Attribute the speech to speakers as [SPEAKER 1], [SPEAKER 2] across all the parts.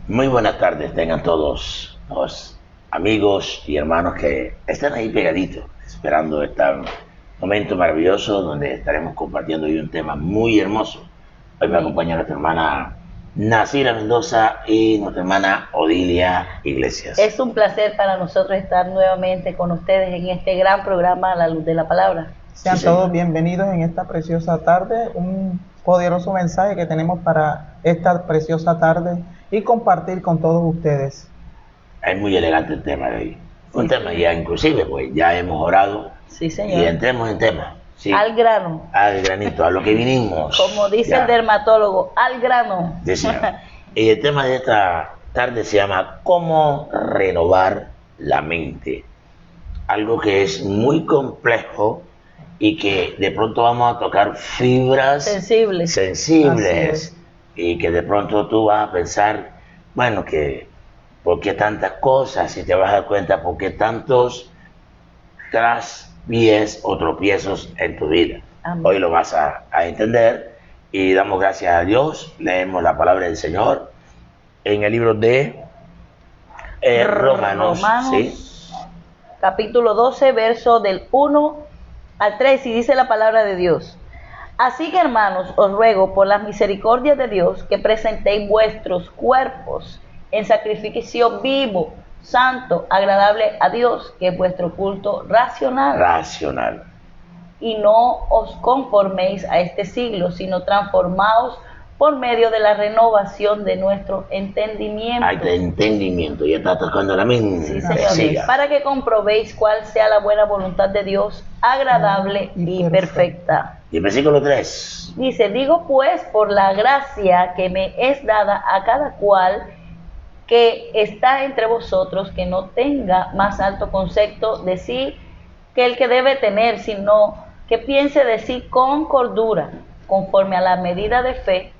[SPEAKER 1] Muy buenas tardes, tengan todos los amigos y hermanos que están ahí pegaditos, esperando este momento maravilloso donde estaremos compartiendo hoy un tema muy hermoso. Hoy me acompaña nuestra hermana Nacira Mendoza y nuestra hermana Odilia Iglesias.
[SPEAKER 2] Es un placer para nosotros estar nuevamente con ustedes en este gran programa A la Luz de la Palabra.
[SPEAKER 3] Sean todos bienvenidos en esta preciosa tarde, un poderoso mensaje que tenemos para esta preciosa tarde y compartir con todos ustedes.
[SPEAKER 1] Es muy elegante el tema de hoy. Un tema ya inclusive, pues ya hemos orado.
[SPEAKER 2] Sí, señor.
[SPEAKER 1] Y entremos en tema. Sí.
[SPEAKER 2] Al grano.
[SPEAKER 1] Al granito, a lo que vinimos.
[SPEAKER 2] Como dice
[SPEAKER 1] ya.
[SPEAKER 2] el dermatólogo, al grano.
[SPEAKER 1] Sí, señor. Y el tema de esta tarde se llama ¿Cómo renovar la mente? Algo que es muy complejo y que de pronto vamos a tocar fibras sensibles y que de pronto tú vas a pensar, bueno, que ¿por qué tantas cosas? Y te vas a dar cuenta por qué tantos traspiés o tropiezos en tu vida. Amén. Hoy lo vas a entender y damos gracias a Dios. Leemos la palabra del Señor en el libro de Romanos, ¿sí?
[SPEAKER 2] Capítulo 12, verso del 1 al 3, y dice la palabra de Dios: así que, hermanos, os ruego por las misericordias de Dios que presentéis vuestros cuerpos en sacrificio vivo, santo, agradable a Dios, que es vuestro culto racional. Y no os conforméis a este siglo, sino transformaos por medio de la renovación de nuestro entendimiento.
[SPEAKER 1] Ay, de entendimiento, ya está tocando la mente.
[SPEAKER 2] Sí, señor. Sí. Para que comprobéis cuál sea la buena voluntad de Dios, agradable y perfecta.
[SPEAKER 1] Y el versículo 3.
[SPEAKER 2] Dice: digo pues, por la gracia que me es dada a cada cual que está entre vosotros, que no tenga más alto concepto de sí que el que debe tener, sino que piense de sí con cordura, conforme a la medida de fe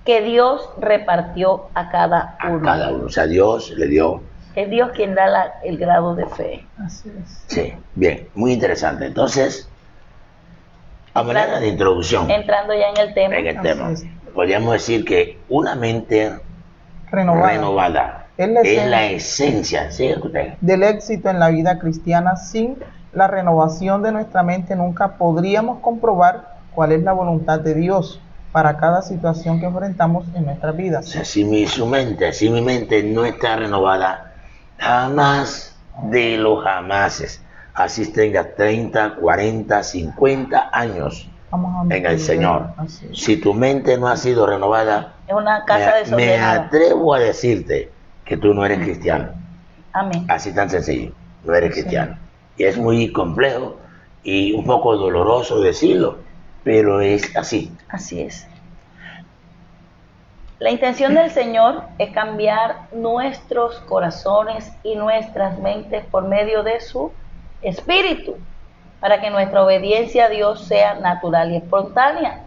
[SPEAKER 2] que Dios repartió a cada uno.
[SPEAKER 1] A cada uno, o sea, Dios le dio.
[SPEAKER 2] Es Dios quien da el grado de fe.
[SPEAKER 3] Así es.
[SPEAKER 1] Sí, bien, muy interesante. Entonces, a manera de introducción.
[SPEAKER 2] Entrando ya en el tema.
[SPEAKER 1] Podríamos decir que una mente renovada es la esencia, ¿sí?
[SPEAKER 3] Del éxito en la vida cristiana. Sin la renovación de nuestra mente nunca podríamos comprobar cuál es la voluntad de Dios para cada situación que enfrentamos en nuestras vidas.
[SPEAKER 1] O sea, si mi mente no está renovada, jamás de los jamases, así tengas 30, 40, 50 años en el Señor. Si tu mente no ha sido renovada,
[SPEAKER 2] es una casa desordenada.
[SPEAKER 1] Me atrevo a decirte que tú no eres cristiano.
[SPEAKER 2] Amén.
[SPEAKER 1] Así tan sencillo, no eres cristiano. Y es muy complejo y un poco doloroso decirlo, pero es así.
[SPEAKER 2] Así es. La intención del Señor es cambiar nuestros corazones y nuestras mentes por medio de su Espíritu, para que nuestra obediencia a Dios sea natural y espontánea.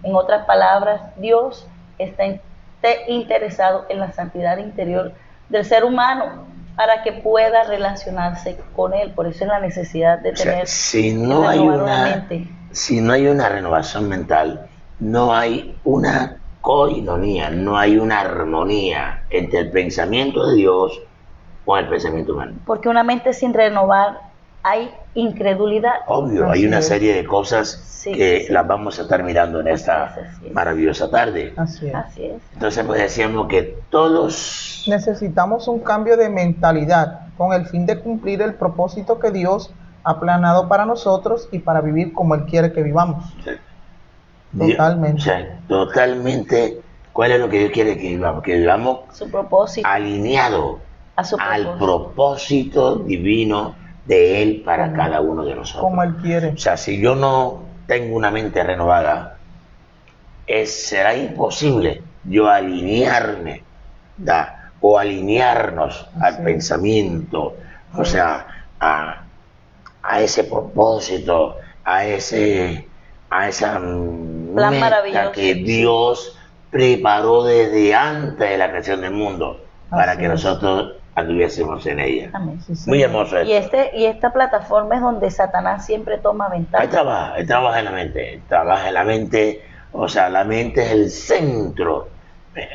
[SPEAKER 2] En otras palabras, Dios está interesado en la santidad interior del ser humano para que pueda relacionarse con Él. Por eso es la necesidad de tener
[SPEAKER 1] si no hay una renovación mental, no hay una coinonía, no hay una armonía entre el pensamiento de Dios con el pensamiento humano.
[SPEAKER 2] Porque una mente sin renovar, hay incredulidad.
[SPEAKER 1] Obvio, hay una serie de cosas que las vamos a estar mirando en esta maravillosa tarde.
[SPEAKER 3] Así es.
[SPEAKER 1] Entonces, pues decíamos que todos
[SPEAKER 3] necesitamos un cambio de mentalidad con el fin de cumplir el propósito que Dios ha planeado para nosotros y para vivir como Él quiere que vivamos.
[SPEAKER 1] Sí.
[SPEAKER 3] Totalmente.
[SPEAKER 1] Totalmente. ¿Cuál es lo que Dios quiere que vivamos? Que vivamos
[SPEAKER 2] su propósito,
[SPEAKER 1] alineado al propósito divino de Él para cada uno de nosotros.
[SPEAKER 3] Como Él quiere.
[SPEAKER 1] O sea, si yo no tengo una mente renovada, será imposible yo alinearme o alinearnos al pensamiento, o sea, a ese propósito, a esa
[SPEAKER 2] plan meta
[SPEAKER 1] que Dios preparó desde antes de la creación del mundo para que nosotros anduviésemos en ella.
[SPEAKER 2] Amén.
[SPEAKER 1] Muy hermoso esto.
[SPEAKER 2] Y esta plataforma es donde Satanás siempre toma ventaja.
[SPEAKER 1] Él trabaja en la mente, o sea, la mente es el centro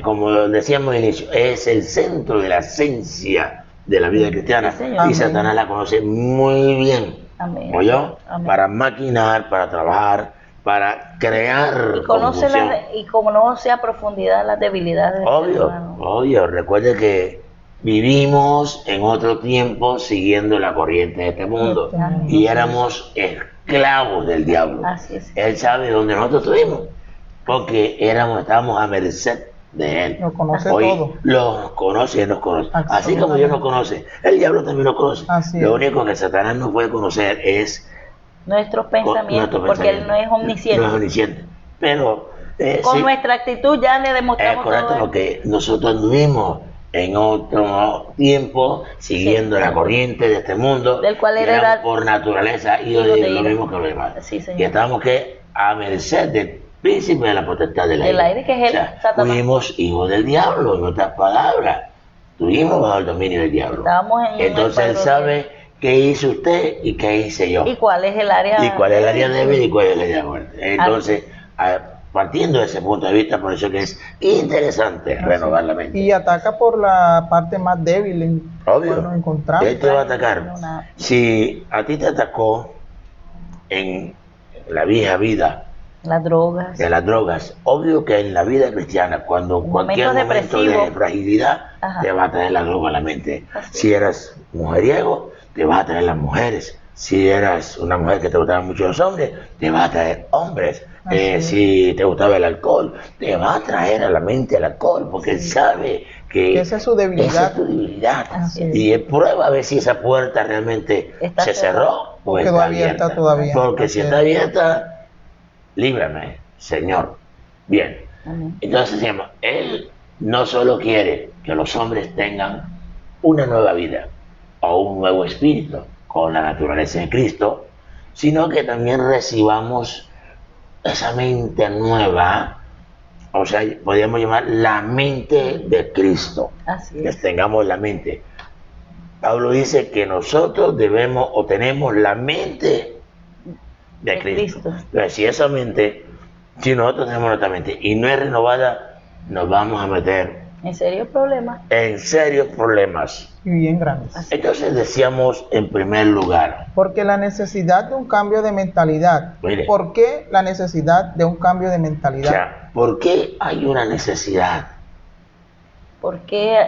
[SPEAKER 1] como decíamos al inicio, es el centro de la esencia de la vida cristiana.
[SPEAKER 2] Sí, señor.
[SPEAKER 1] Y
[SPEAKER 3] Amén.
[SPEAKER 1] Satanás la conoce muy bien.
[SPEAKER 2] Amén.
[SPEAKER 1] ¿Oyó?
[SPEAKER 2] Amén.
[SPEAKER 1] Para maquinar, para trabajar, para crear
[SPEAKER 2] Y conoce
[SPEAKER 1] confusión.
[SPEAKER 2] y conoce a profundidad las debilidades del ser
[SPEAKER 1] Obvio,
[SPEAKER 2] humano.
[SPEAKER 1] obvio. Recuerde que vivimos en otro tiempo siguiendo la corriente de este mundo
[SPEAKER 2] Amén.
[SPEAKER 1] y éramos esclavos del diablo.
[SPEAKER 2] Así es.
[SPEAKER 1] Él sabe dónde nosotros estuvimos, porque estábamos a merced de él.
[SPEAKER 3] Lo conoce
[SPEAKER 1] Hoy
[SPEAKER 3] todo.
[SPEAKER 1] los conoce y él nos conoce. Así como
[SPEAKER 3] Absolutamente.
[SPEAKER 1] Dios nos conoce, el diablo también nos conoce.
[SPEAKER 3] Así
[SPEAKER 1] Lo
[SPEAKER 3] es.
[SPEAKER 1] único que Satanás no puede conocer es
[SPEAKER 2] Nuestros pensamientos,
[SPEAKER 1] nuestro
[SPEAKER 2] porque él no es
[SPEAKER 1] pensamiento.
[SPEAKER 2] omnisciente.
[SPEAKER 1] No es omnisciente. Pero
[SPEAKER 2] Con
[SPEAKER 1] sí,
[SPEAKER 2] nuestra actitud ya le
[SPEAKER 1] es
[SPEAKER 2] demostramos
[SPEAKER 1] correcto,
[SPEAKER 2] todo.
[SPEAKER 1] porque nosotros anduvimos en otro tiempo siguiendo
[SPEAKER 2] Sí.
[SPEAKER 1] la corriente de este mundo,
[SPEAKER 2] Del cual
[SPEAKER 1] y
[SPEAKER 2] era
[SPEAKER 1] éramos por naturaleza y
[SPEAKER 2] hijos de
[SPEAKER 1] lo
[SPEAKER 2] ira.
[SPEAKER 1] mismo que los demás.
[SPEAKER 2] Sí, señor.
[SPEAKER 1] Y estábamos que a merced del príncipe de la potestad del aire.
[SPEAKER 2] Del aire, que es el Satanás.
[SPEAKER 1] Fuimos hijos del diablo, en otras palabras. Estuvimos bajo el dominio del diablo.
[SPEAKER 2] Estábamos en
[SPEAKER 1] Entonces él
[SPEAKER 2] el
[SPEAKER 1] sabe qué hizo usted y qué hice yo.
[SPEAKER 2] ¿Y cuál es el área?
[SPEAKER 1] Y cuál es el área débil y cuál es el área fuerte. Entonces, partiendo de ese punto de vista, por eso que es interesante renovar la mente.
[SPEAKER 3] Y ataca por la parte más débil en
[SPEAKER 1] Obvio.
[SPEAKER 3] cual nos encontramos.
[SPEAKER 1] Él te va a atacar.
[SPEAKER 2] No, nada.
[SPEAKER 1] Si a ti te atacó en la vieja vida
[SPEAKER 2] Las drogas.
[SPEAKER 1] de las drogas, obvio que en la vida cristiana, cuando cualquier
[SPEAKER 2] Momentos
[SPEAKER 1] momento de
[SPEAKER 2] depresivos.
[SPEAKER 1] fragilidad,
[SPEAKER 2] Ajá.
[SPEAKER 1] te va a traer la droga a la mente.
[SPEAKER 2] Así
[SPEAKER 1] Si eras mujeriego, te va a traer las mujeres. Si eras una mujer que te gustaban mucho los hombres, te va a traer hombres.
[SPEAKER 3] Así es.
[SPEAKER 1] Si te gustaba el alcohol, te va a traer a la mente el alcohol, porque él sabe que
[SPEAKER 3] Esa es su debilidad.
[SPEAKER 1] esa es tu debilidad.
[SPEAKER 3] Así es.
[SPEAKER 1] Y él prueba a ver si esa puerta realmente
[SPEAKER 2] Está
[SPEAKER 1] se cerró o
[SPEAKER 3] Quedó
[SPEAKER 1] está
[SPEAKER 3] abierta todavía.
[SPEAKER 1] Porque
[SPEAKER 3] Así
[SPEAKER 1] si
[SPEAKER 3] es.
[SPEAKER 1] está abierta, líbrame, Señor. Bien.
[SPEAKER 2] Amén.
[SPEAKER 1] Entonces decimos, Él no solo quiere que los hombres tengan una nueva vida o un nuevo espíritu con la naturaleza de Cristo, sino que también recibamos esa mente nueva, o sea, podríamos llamar la mente de Cristo,
[SPEAKER 2] Así
[SPEAKER 1] que
[SPEAKER 2] es.
[SPEAKER 1] tengamos la mente. Pablo dice que nosotros debemos o tenemos la mente de
[SPEAKER 2] De
[SPEAKER 1] Cristo.
[SPEAKER 2] Cristo.
[SPEAKER 1] Entonces, si esa mente, si nosotros tenemos nuestra mente y no es renovada, nos vamos a meter
[SPEAKER 2] ¿En serio problema?
[SPEAKER 1] en serios problemas.
[SPEAKER 3] Y bien grandes.
[SPEAKER 1] Entonces decíamos en primer lugar,
[SPEAKER 3] Porque la necesidad de un cambio de mentalidad.
[SPEAKER 1] Mire.
[SPEAKER 3] ¿Por qué la necesidad de un cambio de
[SPEAKER 1] o
[SPEAKER 3] mentalidad?
[SPEAKER 1] sea, ¿por qué hay una necesidad?
[SPEAKER 2] ¿Por qué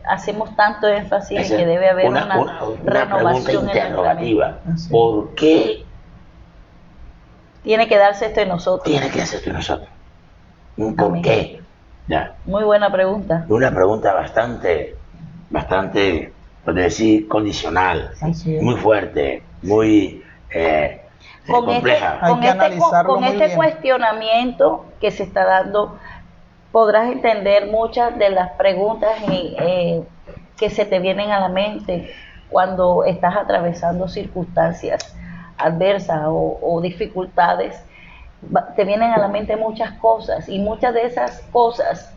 [SPEAKER 2] hacemos tanto énfasis en
[SPEAKER 1] Esa
[SPEAKER 2] que
[SPEAKER 1] es
[SPEAKER 2] debe haber
[SPEAKER 1] una pregunta
[SPEAKER 2] renovación en nuestra mente?
[SPEAKER 1] interrogativa.
[SPEAKER 3] Así es.
[SPEAKER 1] ¿Por qué
[SPEAKER 2] Tiene que darse esto en nosotros.
[SPEAKER 1] tiene que hacer esto en nosotros? ¿Por
[SPEAKER 2] Amén.
[SPEAKER 1] qué? Ya.
[SPEAKER 2] Muy buena pregunta.
[SPEAKER 1] Una pregunta bastante, por decir, condicional,
[SPEAKER 3] Así es.
[SPEAKER 1] muy fuerte, muy
[SPEAKER 2] Con
[SPEAKER 1] compleja.
[SPEAKER 3] Hay que analizarlo
[SPEAKER 2] con
[SPEAKER 3] muy
[SPEAKER 2] este
[SPEAKER 3] bien.
[SPEAKER 2] cuestionamiento que se está dando, podrás entender muchas de las preguntas que se te vienen a la mente cuando estás atravesando circunstancias adversas o dificultades. Te vienen a la mente muchas cosas y muchas de esas cosas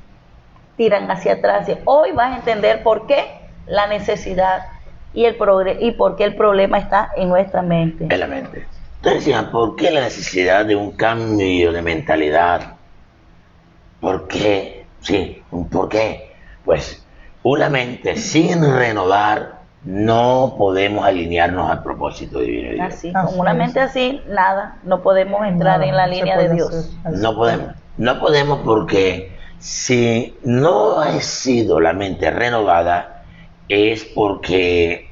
[SPEAKER 2] tiran hacia atrás. Y hoy vas a entender por qué la necesidad y por qué el problema está en nuestra mente.
[SPEAKER 1] En la mente. Entonces decían, ¿por qué la necesidad de un cambio de mentalidad? ¿Por qué? Sí, ¿por qué? Pues una mente sin renovar no podemos alinearnos al propósito divino de Dios.
[SPEAKER 2] Así,
[SPEAKER 3] Así
[SPEAKER 2] con una
[SPEAKER 3] es.
[SPEAKER 2] mente así, nada, no podemos entrar
[SPEAKER 3] Nada,
[SPEAKER 2] en la
[SPEAKER 3] no se
[SPEAKER 2] línea
[SPEAKER 3] puede
[SPEAKER 2] de Dios.
[SPEAKER 3] hacer. Así
[SPEAKER 1] No
[SPEAKER 3] es.
[SPEAKER 1] podemos. No podemos porque si no ha sido la mente renovada es porque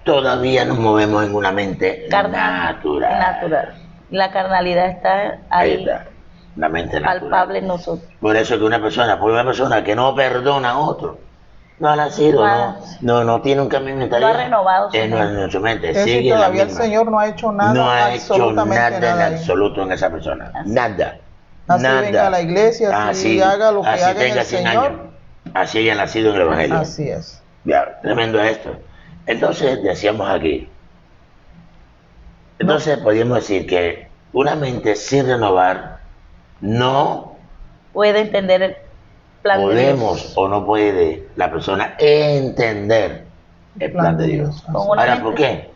[SPEAKER 1] todavía nos movemos en una mente natural.
[SPEAKER 2] Natural. La carnalidad está
[SPEAKER 1] Ahí
[SPEAKER 2] ahí,
[SPEAKER 1] está. La mente natural.
[SPEAKER 2] palpable en nosotros.
[SPEAKER 1] Por eso que una persona que no perdona a otro, no ha nacido, no tiene un cambio mental.
[SPEAKER 2] No ha renovado su
[SPEAKER 1] no
[SPEAKER 2] mente.
[SPEAKER 1] en su mente.
[SPEAKER 3] Es decir,
[SPEAKER 1] Sigue la
[SPEAKER 3] todavía el
[SPEAKER 1] misma.
[SPEAKER 3] Señor no ha hecho nada,
[SPEAKER 1] No ha hecho
[SPEAKER 3] absolutamente
[SPEAKER 1] nada en
[SPEAKER 3] nada ahí.
[SPEAKER 1] absoluto en esa persona.
[SPEAKER 2] Así.
[SPEAKER 1] Nada.
[SPEAKER 3] Así
[SPEAKER 1] nada.
[SPEAKER 3] venga a la iglesia, así haga lo que
[SPEAKER 1] así
[SPEAKER 3] haga en
[SPEAKER 1] tenga
[SPEAKER 3] el
[SPEAKER 1] 100
[SPEAKER 3] Señor.
[SPEAKER 1] años, así haya nacido en el Evangelio.
[SPEAKER 3] Así es.
[SPEAKER 1] Ya, tremendo esto. Entonces decíamos aquí. Entonces podríamos decir que una mente sin renovar no
[SPEAKER 2] Puede entender el plan de
[SPEAKER 1] podemos
[SPEAKER 2] Dios.
[SPEAKER 1] o no puede la persona entender el plan de Dios.
[SPEAKER 2] Con una
[SPEAKER 1] Ahora,
[SPEAKER 2] mente
[SPEAKER 1] ¿por qué?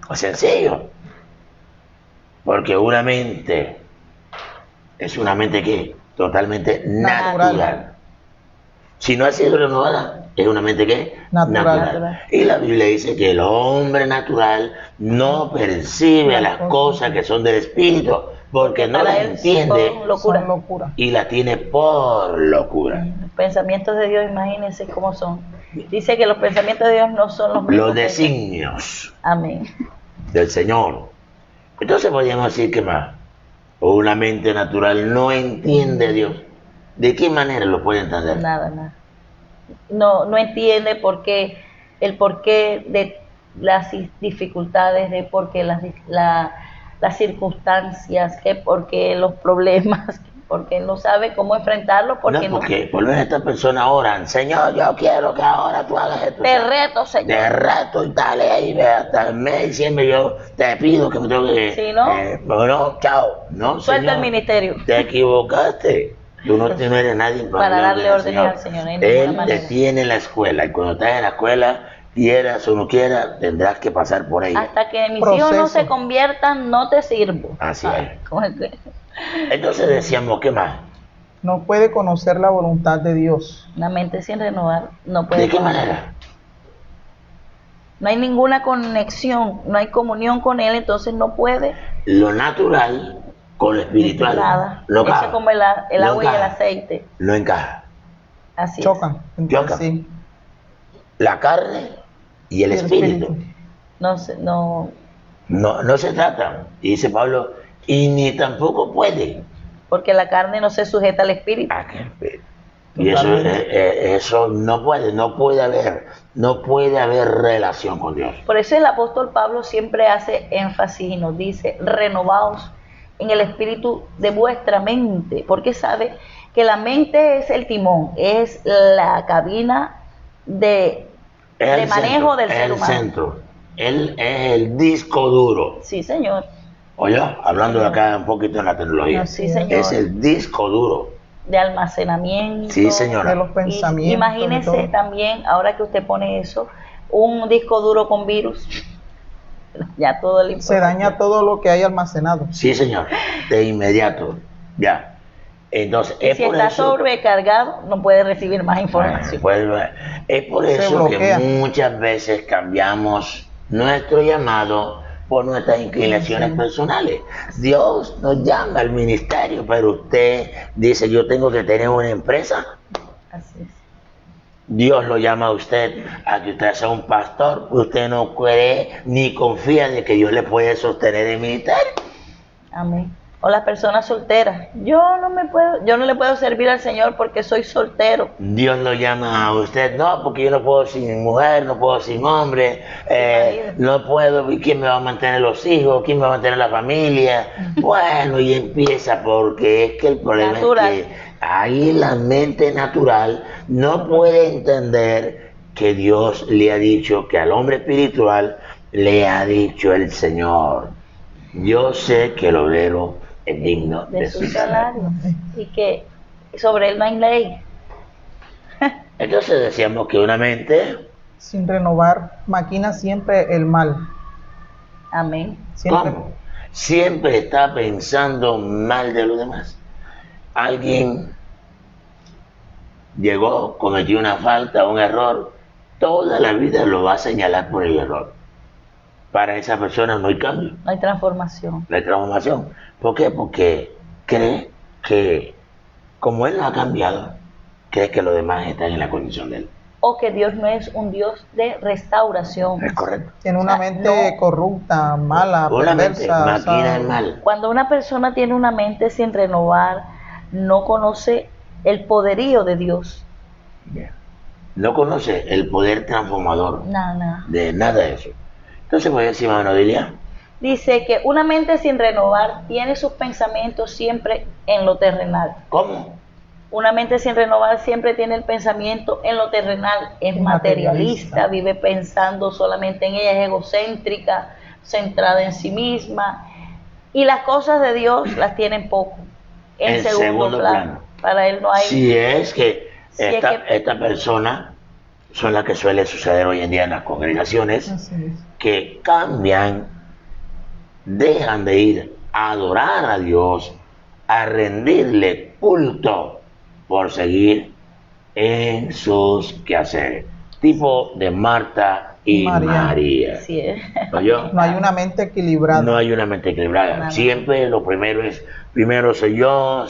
[SPEAKER 1] Pues sencillo. Porque una mente es una mente que totalmente
[SPEAKER 3] Natural.
[SPEAKER 1] natural. Si no ha sido renovada, es una mente que
[SPEAKER 3] Natural.
[SPEAKER 1] Y la Biblia dice que el hombre natural no percibe las cosas que son del Espíritu, porque no
[SPEAKER 2] para
[SPEAKER 1] las
[SPEAKER 2] él
[SPEAKER 1] entiende
[SPEAKER 2] son locura.
[SPEAKER 3] Son locura.
[SPEAKER 1] y la tiene por locura.
[SPEAKER 2] Los pensamientos de Dios, imagínense cómo son. Dice que los pensamientos de Dios no son los mismos.
[SPEAKER 1] Los designios
[SPEAKER 2] Amén.
[SPEAKER 1] del Señor. Entonces podríamos decir que más, una mente natural no entiende a Dios. ¿De qué manera lo puede entender?
[SPEAKER 2] Nada. No entiende el porqué de las dificultades, de por qué las circunstancias, que por qué los problemas, porque no sabe cómo enfrentarlos, porque
[SPEAKER 1] por lo menos estas personas oran, Señor, yo quiero que ahora tú hagas esto.
[SPEAKER 2] Te reto, Señor.
[SPEAKER 1] Te reto y dale ahí, ve, hasta el mes de diciembre yo te pido que me toque.
[SPEAKER 2] Sí, ¿no?
[SPEAKER 1] Bueno, chao. No,
[SPEAKER 2] Suelta
[SPEAKER 1] Señor,
[SPEAKER 2] el ministerio.
[SPEAKER 1] te equivocaste. Tú no eres nadie
[SPEAKER 2] Para darle órdenes al Señor, en ninguna
[SPEAKER 1] Él te
[SPEAKER 2] manera.
[SPEAKER 1] tiene en la escuela y cuando estás en la escuela, quieras o no quieras, tendrás que pasar por ella.
[SPEAKER 2] Hasta que mis
[SPEAKER 3] Proceso.
[SPEAKER 2] hijos no se conviertan, no te sirvo.
[SPEAKER 1] Así es.
[SPEAKER 2] ¿Cómo es que?
[SPEAKER 1] Entonces decíamos, ¿qué más?
[SPEAKER 3] No puede conocer la voluntad de Dios.
[SPEAKER 2] Una mente sin renovar no puede.
[SPEAKER 1] ¿De qué
[SPEAKER 2] conocer.
[SPEAKER 1] manera?
[SPEAKER 2] No hay ninguna conexión, no hay comunión con Él, entonces no puede.
[SPEAKER 1] Lo natural con lo espiritual.
[SPEAKER 2] Nada.
[SPEAKER 1] No
[SPEAKER 2] Eso es
[SPEAKER 1] caja.
[SPEAKER 2] como el
[SPEAKER 1] No
[SPEAKER 2] agua y el
[SPEAKER 1] encaja.
[SPEAKER 2] aceite.
[SPEAKER 1] No encaja.
[SPEAKER 2] Así
[SPEAKER 3] Chocan.
[SPEAKER 1] Chocan.
[SPEAKER 3] Sí.
[SPEAKER 1] La carne y el espíritu.
[SPEAKER 2] es. No,
[SPEAKER 1] No se tratan. Y dice Pablo, y ni tampoco puede.
[SPEAKER 2] porque la carne no se sujeta al espíritu.
[SPEAKER 1] Ah, y eso no puede haber relación con Dios.
[SPEAKER 2] Por eso el apóstol Pablo siempre hace énfasis y nos dice, renovaos en el espíritu de vuestra mente, porque sabe que la mente es el timón, es la cabina de manejo del ser humano.
[SPEAKER 1] El centro. Él es el disco duro.
[SPEAKER 2] Sí, señor.
[SPEAKER 1] Oye, hablando de acá un poquito en la tecnología.
[SPEAKER 2] No, sí, señor.
[SPEAKER 1] Es el disco duro.
[SPEAKER 2] De almacenamiento.
[SPEAKER 1] Sí, señora.
[SPEAKER 3] De los
[SPEAKER 2] Y
[SPEAKER 3] pensamientos.
[SPEAKER 2] imagínese
[SPEAKER 3] de todo.
[SPEAKER 2] también, ahora que usted pone eso, un disco duro con virus. Ya todo el
[SPEAKER 3] Se daña todo lo que hay almacenado.
[SPEAKER 1] Sí, señor. De inmediato. Ya. Entonces,
[SPEAKER 2] Y
[SPEAKER 1] es
[SPEAKER 2] si
[SPEAKER 1] por
[SPEAKER 2] está
[SPEAKER 1] eso.
[SPEAKER 2] sobrecargado, no puede recibir más información.
[SPEAKER 1] Es por
[SPEAKER 3] Se
[SPEAKER 1] eso que
[SPEAKER 3] bloquea.
[SPEAKER 1] muchas veces cambiamos nuestro llamado por nuestras inclinaciones personales. Dios nos llama al ministerio, pero usted dice, yo tengo que tener una empresa.
[SPEAKER 2] Así es.
[SPEAKER 1] Dios lo llama a usted a que usted sea un pastor. Usted no cree ni confía de que Dios le puede sostener el ministerio.
[SPEAKER 2] Amén. O las personas solteras. Yo no le puedo servir al Señor porque soy soltero.
[SPEAKER 1] Dios lo llama a usted, no, porque yo no puedo sin mujer, no puedo sin hombre, no puedo, ¿quién me va a mantener los hijos? ¿Quién me va a mantener la familia? Bueno, y empieza porque es que el problema
[SPEAKER 2] Natural.
[SPEAKER 1] es que ahí la mente natural no puede entender que Dios le ha dicho, que al hombre espiritual le ha dicho el Señor, yo sé que el obrero es digno
[SPEAKER 2] De su salario. Y que sobre él no hay ley.
[SPEAKER 1] Entonces decíamos que una mente,
[SPEAKER 3] Sin renovar, maquina siempre el mal.
[SPEAKER 2] Amén.
[SPEAKER 3] Siempre.
[SPEAKER 1] ¿cómo? Siempre está pensando mal de los demás. Alguien llegó, cometió una falta, un error, toda la vida lo va a señalar por el error. Para esa persona no hay cambio,
[SPEAKER 2] No hay transformación.
[SPEAKER 1] no hay transformación. ¿Por qué? Porque cree que como él no ha cambiado, cree que los demás están en la condición de él.
[SPEAKER 2] O que Dios no es un Dios de restauración.
[SPEAKER 1] Es correcto.
[SPEAKER 3] Tiene una
[SPEAKER 2] O sea,
[SPEAKER 3] mente
[SPEAKER 2] no.
[SPEAKER 3] corrupta, mala,
[SPEAKER 1] Una mente
[SPEAKER 3] perversa.
[SPEAKER 1] maquina el mal.
[SPEAKER 2] Cuando una persona tiene una mente sin renovar, no conoce el poderío de Dios.
[SPEAKER 1] No conoce el poder transformador
[SPEAKER 2] Nada.
[SPEAKER 1] de nada de eso. Entonces voy a decir, hermano Dilia,
[SPEAKER 2] Dice que una mente sin renovar tiene sus pensamientos siempre en lo terrenal.
[SPEAKER 1] ¿cómo?
[SPEAKER 2] Una mente sin renovar siempre tiene el pensamiento en lo terrenal, es materialista, vive pensando solamente en ella, es egocéntrica, centrada en sí misma. Y las cosas de Dios las tienen poco, en segundo plano. Para él no hay...
[SPEAKER 1] Si es que
[SPEAKER 2] Si es
[SPEAKER 1] esta persona son las que suele suceder hoy en día en las congregaciones,
[SPEAKER 3] Así es.
[SPEAKER 1] que cambian, dejan de ir a adorar a Dios, a rendirle culto por seguir en sus quehaceres. Tipo de Marta y María.
[SPEAKER 2] Así es.
[SPEAKER 1] ¿Oyó?
[SPEAKER 3] No hay una mente equilibrada.
[SPEAKER 1] No hay una mente equilibrada.
[SPEAKER 2] Nada.
[SPEAKER 1] Siempre lo primero soy yo,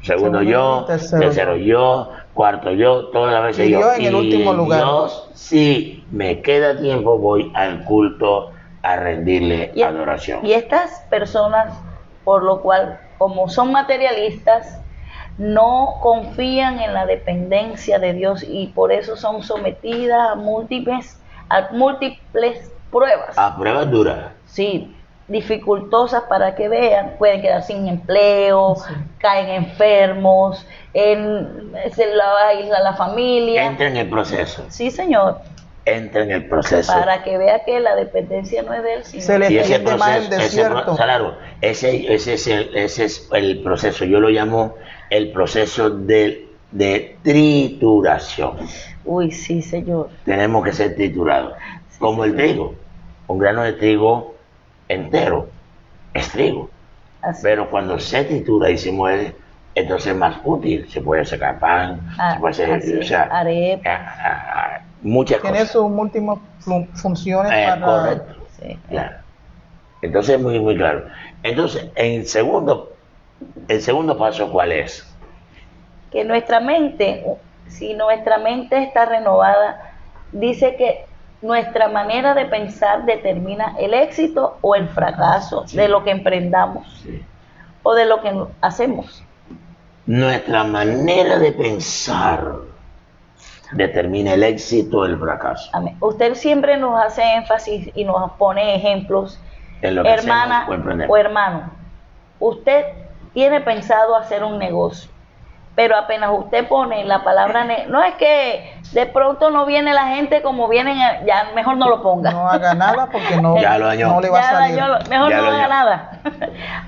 [SPEAKER 1] segundo yo,
[SPEAKER 3] tercero
[SPEAKER 1] tercero yo, cuarto yo, todas las veces
[SPEAKER 3] Y
[SPEAKER 1] yo.
[SPEAKER 3] yo en el último lugar.
[SPEAKER 1] Dios, si me queda tiempo, voy al culto a rendirle adoración.
[SPEAKER 2] Y estas personas, por lo cual, como son materialistas, no confían en la dependencia de Dios y por eso son sometidas a múltiples pruebas.
[SPEAKER 1] A pruebas duras.
[SPEAKER 2] Sí, dificultosas para que vean, pueden quedar sin empleo,
[SPEAKER 3] Sí.
[SPEAKER 2] caen enfermos, se la aísla la familia.
[SPEAKER 1] Entra en el proceso.
[SPEAKER 2] Sí, Señor,
[SPEAKER 1] Entra en el proceso.
[SPEAKER 2] para que vea que la dependencia no es de él, sino
[SPEAKER 3] Se le
[SPEAKER 1] Y ese
[SPEAKER 3] extiende más el
[SPEAKER 1] proceso,
[SPEAKER 3] desierto.
[SPEAKER 1] claro, ese es el proceso. Yo lo llamo el proceso de trituración.
[SPEAKER 2] Uy, sí, Señor.
[SPEAKER 1] Tenemos que ser triturados. Como el trigo. Un grano de trigo entero es trigo.
[SPEAKER 2] Así.
[SPEAKER 1] Pero cuando se tritura y se muere, entonces es más útil. Se puede sacar pan, se puede hacer,
[SPEAKER 2] Así
[SPEAKER 1] o
[SPEAKER 2] es,
[SPEAKER 1] sea,
[SPEAKER 2] arepa.
[SPEAKER 1] muchas
[SPEAKER 3] Tiene
[SPEAKER 1] cosas.
[SPEAKER 3] sus múltiples funciones para...
[SPEAKER 1] Correcto.
[SPEAKER 2] Sí.
[SPEAKER 1] Claro. Entonces, muy, muy claro. Entonces, el segundo paso, ¿cuál es?
[SPEAKER 2] Que nuestra mente, si nuestra mente está renovada, dice que nuestra manera de pensar determina el éxito o el fracaso
[SPEAKER 1] Sí.
[SPEAKER 2] de lo que emprendamos
[SPEAKER 1] Sí.
[SPEAKER 2] o de lo que hacemos.
[SPEAKER 1] Nuestra manera de pensar determina el éxito o el fracaso.
[SPEAKER 2] Amén. Usted siempre nos hace énfasis y nos pone ejemplos,
[SPEAKER 1] En lo que
[SPEAKER 2] hermana
[SPEAKER 1] hacemos o emprendemos.
[SPEAKER 2] o hermano. Usted tiene pensado hacer un negocio, pero apenas usted pone la palabra no es que de pronto no viene la gente como vienen, ya mejor no lo ponga.
[SPEAKER 3] No haga nada porque no,
[SPEAKER 1] Ya lo dañó.
[SPEAKER 3] no le va a
[SPEAKER 2] Ya
[SPEAKER 3] salir.
[SPEAKER 2] mejor
[SPEAKER 1] Ya
[SPEAKER 2] no
[SPEAKER 1] lo
[SPEAKER 2] haga
[SPEAKER 1] dañó.
[SPEAKER 2] nada.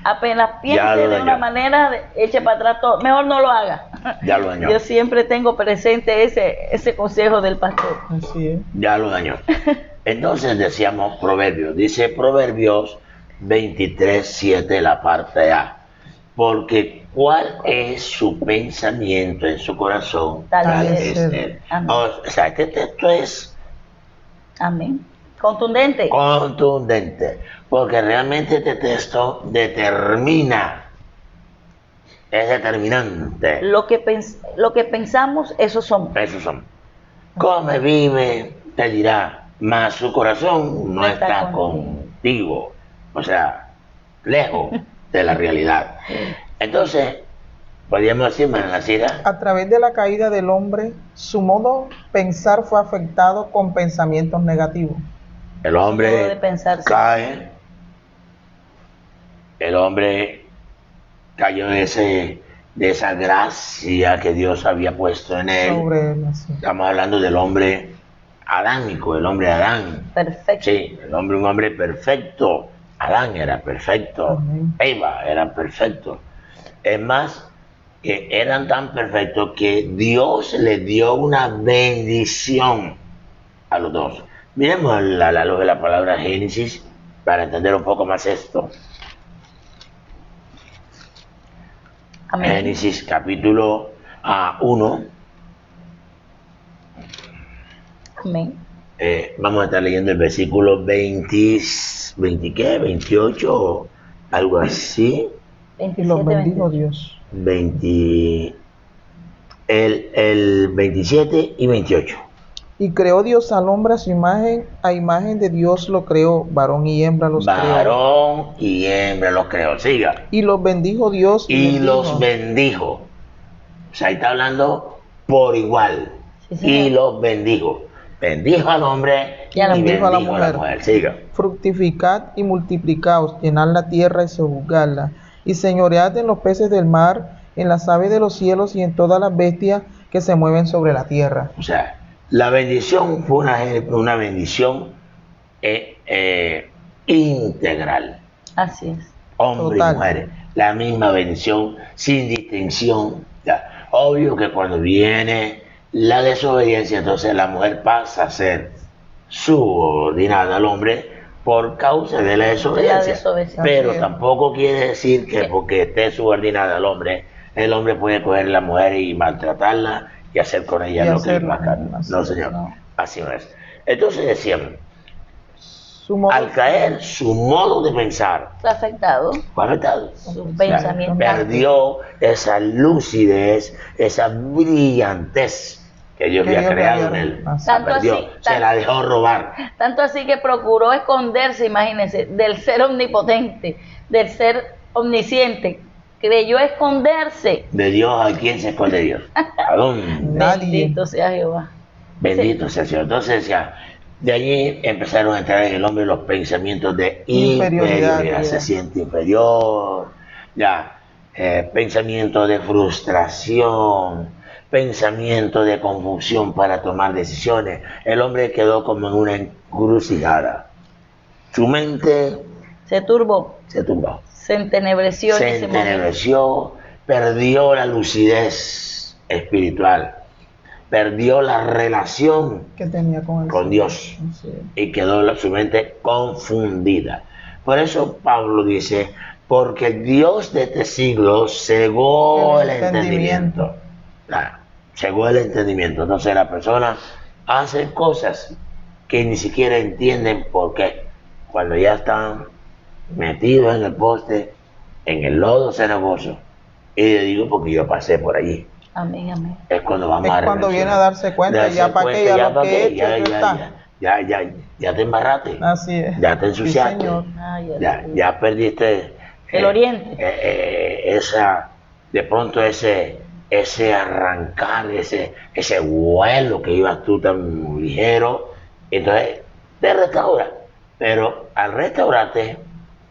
[SPEAKER 2] Apenas
[SPEAKER 1] Ya
[SPEAKER 2] piense
[SPEAKER 1] lo
[SPEAKER 2] de una
[SPEAKER 1] dañó.
[SPEAKER 2] manera, eche para atrás todo. Mejor no lo haga.
[SPEAKER 1] Ya lo dañó.
[SPEAKER 2] Yo siempre tengo presente ese consejo del pastor.
[SPEAKER 3] Así es.
[SPEAKER 1] Ya lo dañó. Entonces decíamos Proverbios. Dice Proverbios 23:7, la parte A. Porque cuál es su pensamiento en su corazón,
[SPEAKER 2] Tal
[SPEAKER 3] es
[SPEAKER 1] es
[SPEAKER 3] él.
[SPEAKER 1] él.
[SPEAKER 2] Amén.
[SPEAKER 1] O sea, este texto es
[SPEAKER 2] Amén. Contundente.
[SPEAKER 1] contundente, porque realmente este texto es determinante.
[SPEAKER 2] Lo que pensamos, eso somos.
[SPEAKER 1] Esos son. Come, vive, te dirá, mas su corazón no está contigo. O sea, lejos de la realidad. Entonces, podríamos decir, Manacira,
[SPEAKER 3] A través de la caída del hombre, su modo pensar fue afectado con pensamientos negativos.
[SPEAKER 1] el
[SPEAKER 2] Modo
[SPEAKER 1] hombre
[SPEAKER 2] de pensar.
[SPEAKER 1] cae, el hombre cayó de esa gracia que Dios había puesto en él.
[SPEAKER 3] Sobre él, así.
[SPEAKER 1] Estamos hablando del hombre adámico, el hombre Adán.
[SPEAKER 2] Perfecto.
[SPEAKER 1] Sí, un hombre perfecto. Adán era perfecto.
[SPEAKER 3] Amén.
[SPEAKER 1] Eva era perfecto. Es más, que eran tan perfectos que Dios le dio una bendición a los dos. Miremos la luz de la palabra Génesis para entender un poco más esto.
[SPEAKER 2] Amén.
[SPEAKER 1] Génesis capítulo 1.
[SPEAKER 2] Amén.
[SPEAKER 1] Vamos a estar leyendo el versículo 20 ¿qué? 28 o algo así.
[SPEAKER 3] Y los
[SPEAKER 2] 27,
[SPEAKER 3] bendijo
[SPEAKER 2] 28.
[SPEAKER 3] Dios.
[SPEAKER 1] 20, el 27 y 28.
[SPEAKER 3] Y creó Dios al hombre a imagen de Dios lo creó, varón y hembra los creó.
[SPEAKER 1] Varón y hembra los creó. Siga.
[SPEAKER 3] Y los bendijo Dios
[SPEAKER 1] Y
[SPEAKER 3] les
[SPEAKER 1] los
[SPEAKER 3] dijo,
[SPEAKER 1] bendijo. O sea, ahí está hablando por igual.
[SPEAKER 2] Sí, señor.
[SPEAKER 1] Y los bendijo. Bendijo al hombre
[SPEAKER 2] Y a la
[SPEAKER 1] bendijo
[SPEAKER 3] mujer.
[SPEAKER 1] a la mujer. Siga.
[SPEAKER 3] fructificad y multiplicaos, llenad la tierra y sojuzgadla, y señoread en los peces del mar, en las aves de los cielos y en todas las bestias que se mueven sobre la tierra.
[SPEAKER 1] O sea, la bendición fue una bendición integral.
[SPEAKER 2] Así es.
[SPEAKER 1] Hombres
[SPEAKER 3] Total.
[SPEAKER 1] y mujeres, la misma bendición, sin distinción. Ya. Obvio que cuando viene la desobediencia, entonces la mujer pasa a ser subordinada al hombre por causa de la desobediencia.
[SPEAKER 2] desobediencia.
[SPEAKER 1] Pero
[SPEAKER 3] Así es.
[SPEAKER 1] tampoco quiere decir que porque esté subordinada al hombre, el hombre puede coger a la mujer y maltratarla y hacer con ella
[SPEAKER 3] Y
[SPEAKER 1] lo que le
[SPEAKER 3] hacer
[SPEAKER 1] plazca.
[SPEAKER 3] así
[SPEAKER 1] No,
[SPEAKER 3] es,
[SPEAKER 1] señor,
[SPEAKER 2] no.
[SPEAKER 1] así no es. Entonces decíamos,
[SPEAKER 3] Su modo
[SPEAKER 1] al caer, su modo de pensar
[SPEAKER 2] Fue afectado.
[SPEAKER 1] fue afectado.
[SPEAKER 2] Su
[SPEAKER 1] O sea,
[SPEAKER 2] pensamiento.
[SPEAKER 1] perdió esa lucidez, esa brillantez que Dios
[SPEAKER 3] Que
[SPEAKER 1] había
[SPEAKER 3] Dios le
[SPEAKER 1] creado en
[SPEAKER 3] había-
[SPEAKER 1] él.
[SPEAKER 3] así.
[SPEAKER 1] La
[SPEAKER 2] Tanto
[SPEAKER 1] perdió,
[SPEAKER 2] así,
[SPEAKER 1] se la dejó robar.
[SPEAKER 2] Tanto así que procuró esconderse, imagínense, del ser omnipotente, del ser omnisciente. Creyó esconderse.
[SPEAKER 1] De Dios, ¿a quién se esconde Dios? ¿A dónde?
[SPEAKER 3] Nadie.
[SPEAKER 2] Bendito sea Jehová.
[SPEAKER 1] Bendito sea el Señor. Entonces decía, de allí empezaron a entrar en el hombre los pensamientos de
[SPEAKER 3] Inferioridad.
[SPEAKER 1] inferioridad. Se siente inferior, ya, pensamiento de frustración, pensamiento de confusión para tomar decisiones. El hombre quedó como en una encrucijada. Su mente
[SPEAKER 2] Se turbó,
[SPEAKER 1] se tumbó,
[SPEAKER 2] se entenebreció en
[SPEAKER 1] se
[SPEAKER 2] ese momento.
[SPEAKER 1] entenebreció, perdió la lucidez espiritual, perdió la relación
[SPEAKER 3] Que tenía con
[SPEAKER 1] con Dios
[SPEAKER 3] Así es.
[SPEAKER 1] y quedó su mente confundida. Por eso Pablo dice, porque el Dios de este siglo cegó el
[SPEAKER 3] El
[SPEAKER 1] entendimiento.
[SPEAKER 3] entendimiento.
[SPEAKER 1] Claro, cegó el entendimiento. Entonces las personas hacen cosas que ni siquiera entienden por qué. Cuando ya están metidos en el poste, en el lodo cenagoso, y le digo porque yo pasé por allí.
[SPEAKER 2] Amén, amén.
[SPEAKER 1] Es cuando vamos
[SPEAKER 3] Es
[SPEAKER 1] a
[SPEAKER 3] cuando
[SPEAKER 1] reflexionar.
[SPEAKER 3] viene a darse cuenta,
[SPEAKER 1] Darse
[SPEAKER 3] ya para qué,
[SPEAKER 1] cuenta,
[SPEAKER 3] ya lo
[SPEAKER 1] pa'
[SPEAKER 3] que
[SPEAKER 1] qué,
[SPEAKER 3] he hecho, ya está.
[SPEAKER 1] ya te embarraste.
[SPEAKER 3] Así es.
[SPEAKER 1] Ya te
[SPEAKER 3] Sí,
[SPEAKER 1] ensuciaste.
[SPEAKER 3] señor.
[SPEAKER 2] Ay,
[SPEAKER 1] Ya,
[SPEAKER 2] aleluya.
[SPEAKER 1] ya perdiste
[SPEAKER 2] El oriente.
[SPEAKER 1] de pronto ese arrancar, ese vuelo que ibas tú tan ligero, entonces te restaura, pero al restaurarte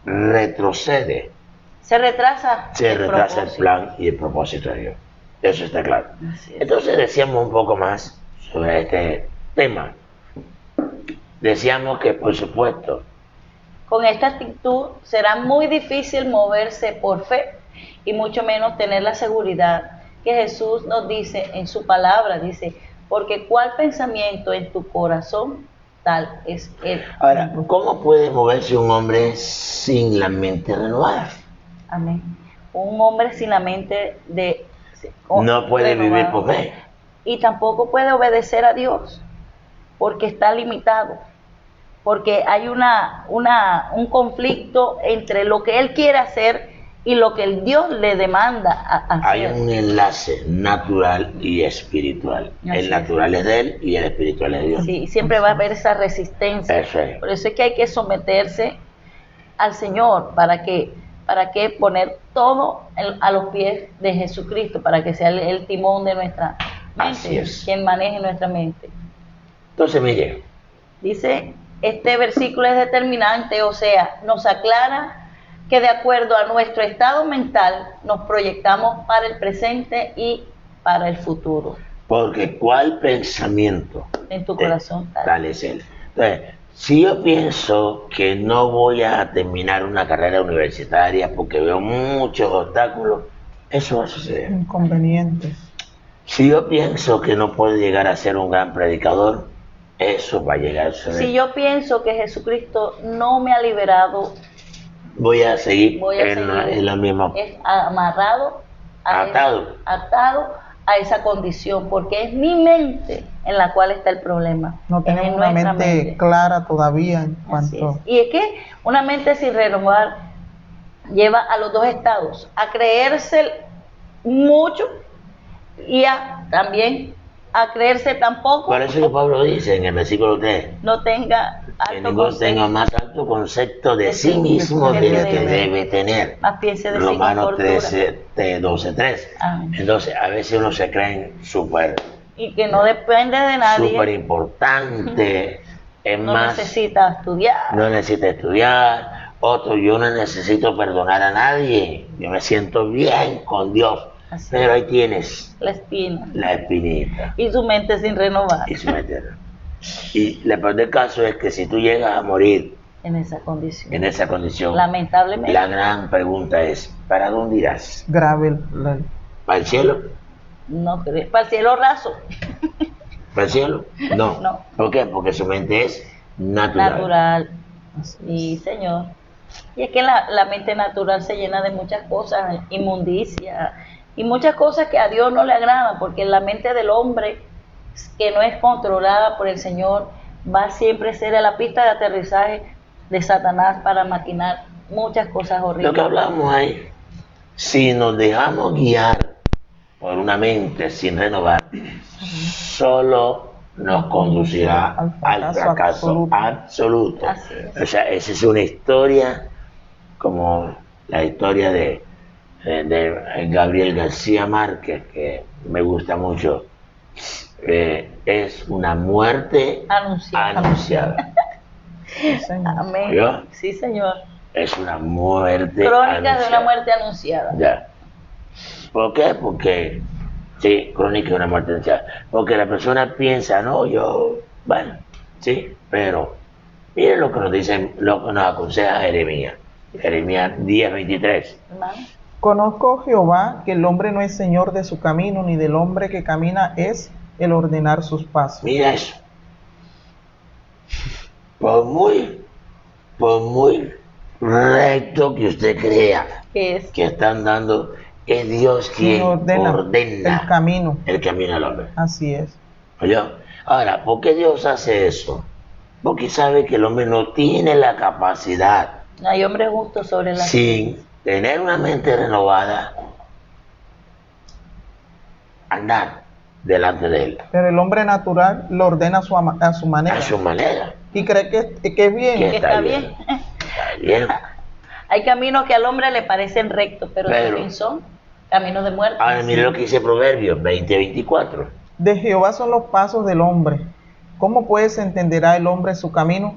[SPEAKER 1] retrocede,
[SPEAKER 2] Se retrasa.
[SPEAKER 1] se retrasa el
[SPEAKER 2] propósito.
[SPEAKER 1] plan y el propósito de Dios. Eso está claro.
[SPEAKER 2] Así es.
[SPEAKER 1] Entonces decíamos un poco más sobre este tema. Decíamos que por supuesto
[SPEAKER 2] Con esta actitud será muy difícil moverse por fe y mucho menos tener la seguridad que Jesús nos dice en su palabra. Dice, porque cuál pensamiento en tu corazón, tal es él.
[SPEAKER 1] Ahora, ¿cómo puede moverse un hombre sin la mente renovada?
[SPEAKER 2] Amén. Un hombre sin la mente
[SPEAKER 1] No puede vivir
[SPEAKER 2] renovada.
[SPEAKER 1] por fe.
[SPEAKER 2] Y tampoco puede obedecer a Dios porque está limitado. Porque hay un conflicto entre lo que él quiere hacer y lo que el Dios le demanda a
[SPEAKER 1] Hay
[SPEAKER 2] hacer.
[SPEAKER 1] un enlace natural y espiritual.
[SPEAKER 2] Así
[SPEAKER 1] El natural es de él y el espiritual es de Dios.
[SPEAKER 2] Sí, siempre va a haber esa resistencia.
[SPEAKER 1] Eso es.
[SPEAKER 2] Por eso es que hay que someterse al Señor para que poner todo a los pies de Jesucristo, para que sea el timón de nuestra
[SPEAKER 1] Así
[SPEAKER 2] mente,
[SPEAKER 1] es.
[SPEAKER 2] quien maneje nuestra mente.
[SPEAKER 1] Entonces, mire,
[SPEAKER 2] Dice, este versículo es determinante, o sea, nos aclara que de acuerdo a nuestro estado mental nos proyectamos para el presente y para el futuro.
[SPEAKER 1] porque cuál pensamiento
[SPEAKER 2] En tu corazón tal.
[SPEAKER 1] tal es él. Entonces, si yo pienso que no voy a terminar una carrera universitaria porque veo muchos obstáculos, eso va a suceder.
[SPEAKER 3] Inconvenientes.
[SPEAKER 1] Si yo pienso que no puedo llegar a ser un gran predicador, eso va a llegar a suceder.
[SPEAKER 2] Si yo pienso que Jesucristo no me ha liberado,
[SPEAKER 1] Voy a seguir,
[SPEAKER 2] voy a
[SPEAKER 1] en,
[SPEAKER 2] seguir
[SPEAKER 1] en la misma.
[SPEAKER 2] es amarrado,
[SPEAKER 1] Atado.
[SPEAKER 2] atado a esa condición, porque es mi mente en la cual está el problema.
[SPEAKER 3] No
[SPEAKER 2] Es
[SPEAKER 3] tenemos
[SPEAKER 2] en
[SPEAKER 3] una
[SPEAKER 2] nuestra
[SPEAKER 3] mente clara todavía en
[SPEAKER 2] Así
[SPEAKER 3] cuanto...
[SPEAKER 2] es. Y es que una mente sin renovar lleva a los dos estados, a creerse mucho y también a creerse tampoco,
[SPEAKER 1] Por eso que Pablo dice en el versículo 3,
[SPEAKER 2] no tenga
[SPEAKER 1] que
[SPEAKER 2] alto
[SPEAKER 1] ninguno
[SPEAKER 2] concepto,
[SPEAKER 1] tenga más alto concepto de
[SPEAKER 2] de
[SPEAKER 1] sí
[SPEAKER 2] sí
[SPEAKER 1] mismo
[SPEAKER 2] que
[SPEAKER 1] del
[SPEAKER 2] debe
[SPEAKER 1] que
[SPEAKER 2] tener.
[SPEAKER 1] debe tener.
[SPEAKER 2] más piense de sí con
[SPEAKER 1] Romanos
[SPEAKER 2] cordura.
[SPEAKER 1] 12:3.
[SPEAKER 2] Amén.
[SPEAKER 1] Entonces, a veces uno se cree súper
[SPEAKER 2] Y que no depende de nadie,
[SPEAKER 1] súper importante, es
[SPEAKER 2] no
[SPEAKER 1] más,
[SPEAKER 2] necesita estudiar.
[SPEAKER 1] no necesita estudiar. Otro, yo no necesito perdonar a nadie, yo me siento bien con Dios.
[SPEAKER 2] Así
[SPEAKER 1] Pero ahí tienes
[SPEAKER 2] la espina
[SPEAKER 1] la espinita.
[SPEAKER 2] y su mente sin renovar
[SPEAKER 1] Y, y lo peor del caso es que si tú llegas a morir
[SPEAKER 2] en esa condición.
[SPEAKER 1] en esa condición,
[SPEAKER 2] Lamentablemente.
[SPEAKER 1] la gran pregunta es, ¿para dónde irás?
[SPEAKER 3] grave
[SPEAKER 1] ¿Para el cielo?
[SPEAKER 2] No creo. Para el cielo raso.
[SPEAKER 1] ¿Para el cielo? No.
[SPEAKER 2] No.
[SPEAKER 1] ¿Por qué? Porque su mente es natural.
[SPEAKER 2] Natural.
[SPEAKER 3] Así es.
[SPEAKER 2] Y Señor. Y es que la mente natural se llena de muchas cosas, inmundicia, Y muchas cosas que a Dios no le agradan, porque la mente del hombre que no es controlada por el Señor va siempre a ser a la pista de aterrizaje de Satanás para maquinar muchas cosas
[SPEAKER 1] Lo
[SPEAKER 2] horribles.
[SPEAKER 1] que hablamos ahí, si nos dejamos guiar por una mente sin renovar, solo nos conducirá al fracaso absoluto.
[SPEAKER 2] Así es.
[SPEAKER 1] O sea, esa es una historia como la historia de Gabriel García Márquez, que me gusta mucho. Es una muerte anunciada.
[SPEAKER 3] Sí, señor.
[SPEAKER 2] Amén.
[SPEAKER 1] ¿Oyó?
[SPEAKER 2] Sí, Señor.
[SPEAKER 1] Es una muerte
[SPEAKER 2] Crónicas de
[SPEAKER 1] anunciada.
[SPEAKER 2] una muerte anunciada.
[SPEAKER 1] Ya. ¿Por qué? Porque, sí, crónica de una muerte anunciada. Porque la persona piensa, no, yo, bueno, sí, pero miren lo que nos dicen, lo que nos aconseja Jeremías. Jeremías 10:23.
[SPEAKER 2] Hermano.
[SPEAKER 3] Conozco, Jehová, que el hombre no es señor de su camino, ni del hombre que camina es el ordenar sus pasos.
[SPEAKER 1] Mira eso. Por muy recto que usted crea
[SPEAKER 2] ¿Qué es?
[SPEAKER 1] que están dando, es Dios quien ordena
[SPEAKER 3] el camino.
[SPEAKER 1] el camino al hombre.
[SPEAKER 3] Así es.
[SPEAKER 1] ¿Oyó? Ahora, ¿por qué Dios hace eso? Porque sabe que el hombre no tiene la capacidad,
[SPEAKER 2] No hay hombre justo sobre la
[SPEAKER 1] sin tener una mente renovada, andar delante de él,
[SPEAKER 3] Pero el hombre natural lo ordena a su manera.
[SPEAKER 1] a su manera.
[SPEAKER 3] Y cree que es bien.
[SPEAKER 1] Que
[SPEAKER 2] que está bien.
[SPEAKER 1] Está bien.
[SPEAKER 2] Hay caminos que al hombre le parecen rectos, pero
[SPEAKER 1] Pero-
[SPEAKER 2] también son caminos de muerte.
[SPEAKER 1] Ahora mire lo que dice Proverbios 20:24.
[SPEAKER 3] De Jehová son los pasos del hombre. ¿Cómo pues entenderá el hombre su camino?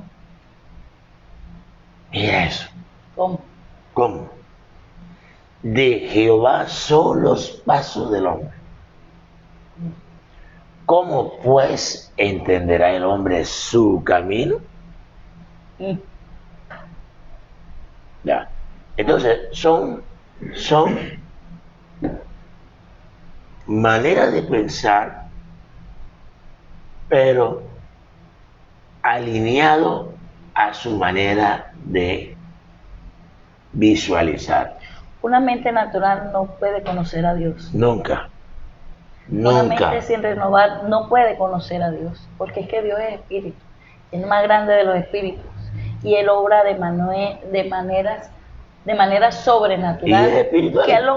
[SPEAKER 1] Mira eso.
[SPEAKER 2] ¿Cómo?
[SPEAKER 1] ¿Cómo? De Jehová son los pasos del hombre. ¿Cómo pues entenderá el hombre su camino?
[SPEAKER 2] Mm.
[SPEAKER 1] Ya. Entonces, son maneras de pensar, pero alineado a su manera de visualizar.
[SPEAKER 2] Una mente natural no puede conocer a Dios.
[SPEAKER 1] Nunca.
[SPEAKER 2] Una
[SPEAKER 1] Nunca.
[SPEAKER 2] mente sin renovar no puede conocer a Dios, porque es que Dios es espíritu, es el más grande de los espíritus, y Él obra de maneras
[SPEAKER 1] Y es
[SPEAKER 2] sobrenaturales,
[SPEAKER 1] espiritual.
[SPEAKER 2] que el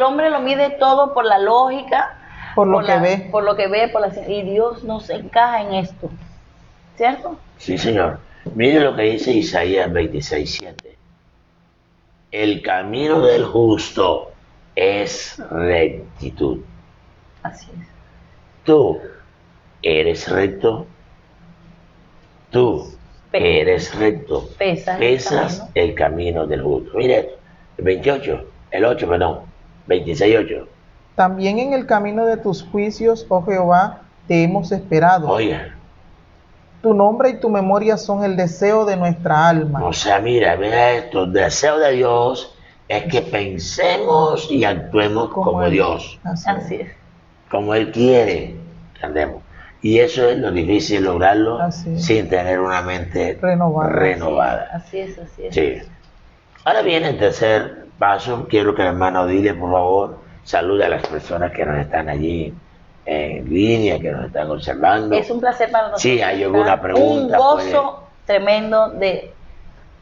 [SPEAKER 2] hombre lo mide todo por la lógica,
[SPEAKER 3] Por lo que ve.
[SPEAKER 2] por lo que ve, y Dios no se encaja en esto, ¿cierto?
[SPEAKER 1] Sí, señor. Mire lo que dice Isaías 26:7. El camino del justo es rectitud.
[SPEAKER 2] Así es.
[SPEAKER 1] Tú eres recto. Tú eres recto.
[SPEAKER 2] Pesas el
[SPEAKER 1] el camino del justo. Mire esto. El 8, perdón. 26:8.
[SPEAKER 3] También en el camino de tus juicios, oh Jehová, te hemos esperado.
[SPEAKER 1] Oiga,
[SPEAKER 3] Tu nombre y tu memoria son el deseo de nuestra alma.
[SPEAKER 1] o sea, mira, vea esto. El deseo de Dios es que pensemos y actuemos como
[SPEAKER 3] Él.
[SPEAKER 1] Dios.
[SPEAKER 2] Así es.
[SPEAKER 1] Como Él quiere que andemos. Y eso es lo difícil lograrlo
[SPEAKER 3] Así es.
[SPEAKER 1] sin tener una mente
[SPEAKER 3] Renovada.
[SPEAKER 1] renovada.
[SPEAKER 2] Así es, así es.
[SPEAKER 1] Sí. Ahora viene el tercer paso. Quiero que el hermano Odile, por favor, salude a las personas que nos están allí en línea, que nos están observando.
[SPEAKER 2] Es un placer para nosotros.
[SPEAKER 1] Sí, hay alguna pregunta,
[SPEAKER 2] Un gozo tremendo de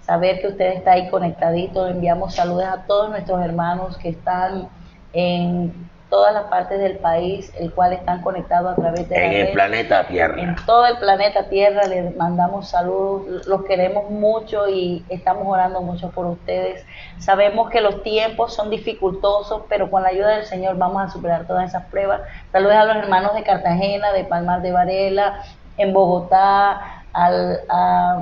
[SPEAKER 2] saber que usted está ahí conectadito. Enviamos saludos a todos nuestros hermanos que están en todas las partes del país, el cual están conectados a través de la
[SPEAKER 1] En el
[SPEAKER 2] red.
[SPEAKER 1] planeta Tierra.
[SPEAKER 2] En todo el planeta Tierra les mandamos saludos, los queremos mucho y estamos orando mucho por ustedes. Sabemos que los tiempos son dificultosos, pero con la ayuda del Señor vamos a superar todas esas pruebas. Saludos a los hermanos de Cartagena, de Palmar de Varela, en Bogotá, a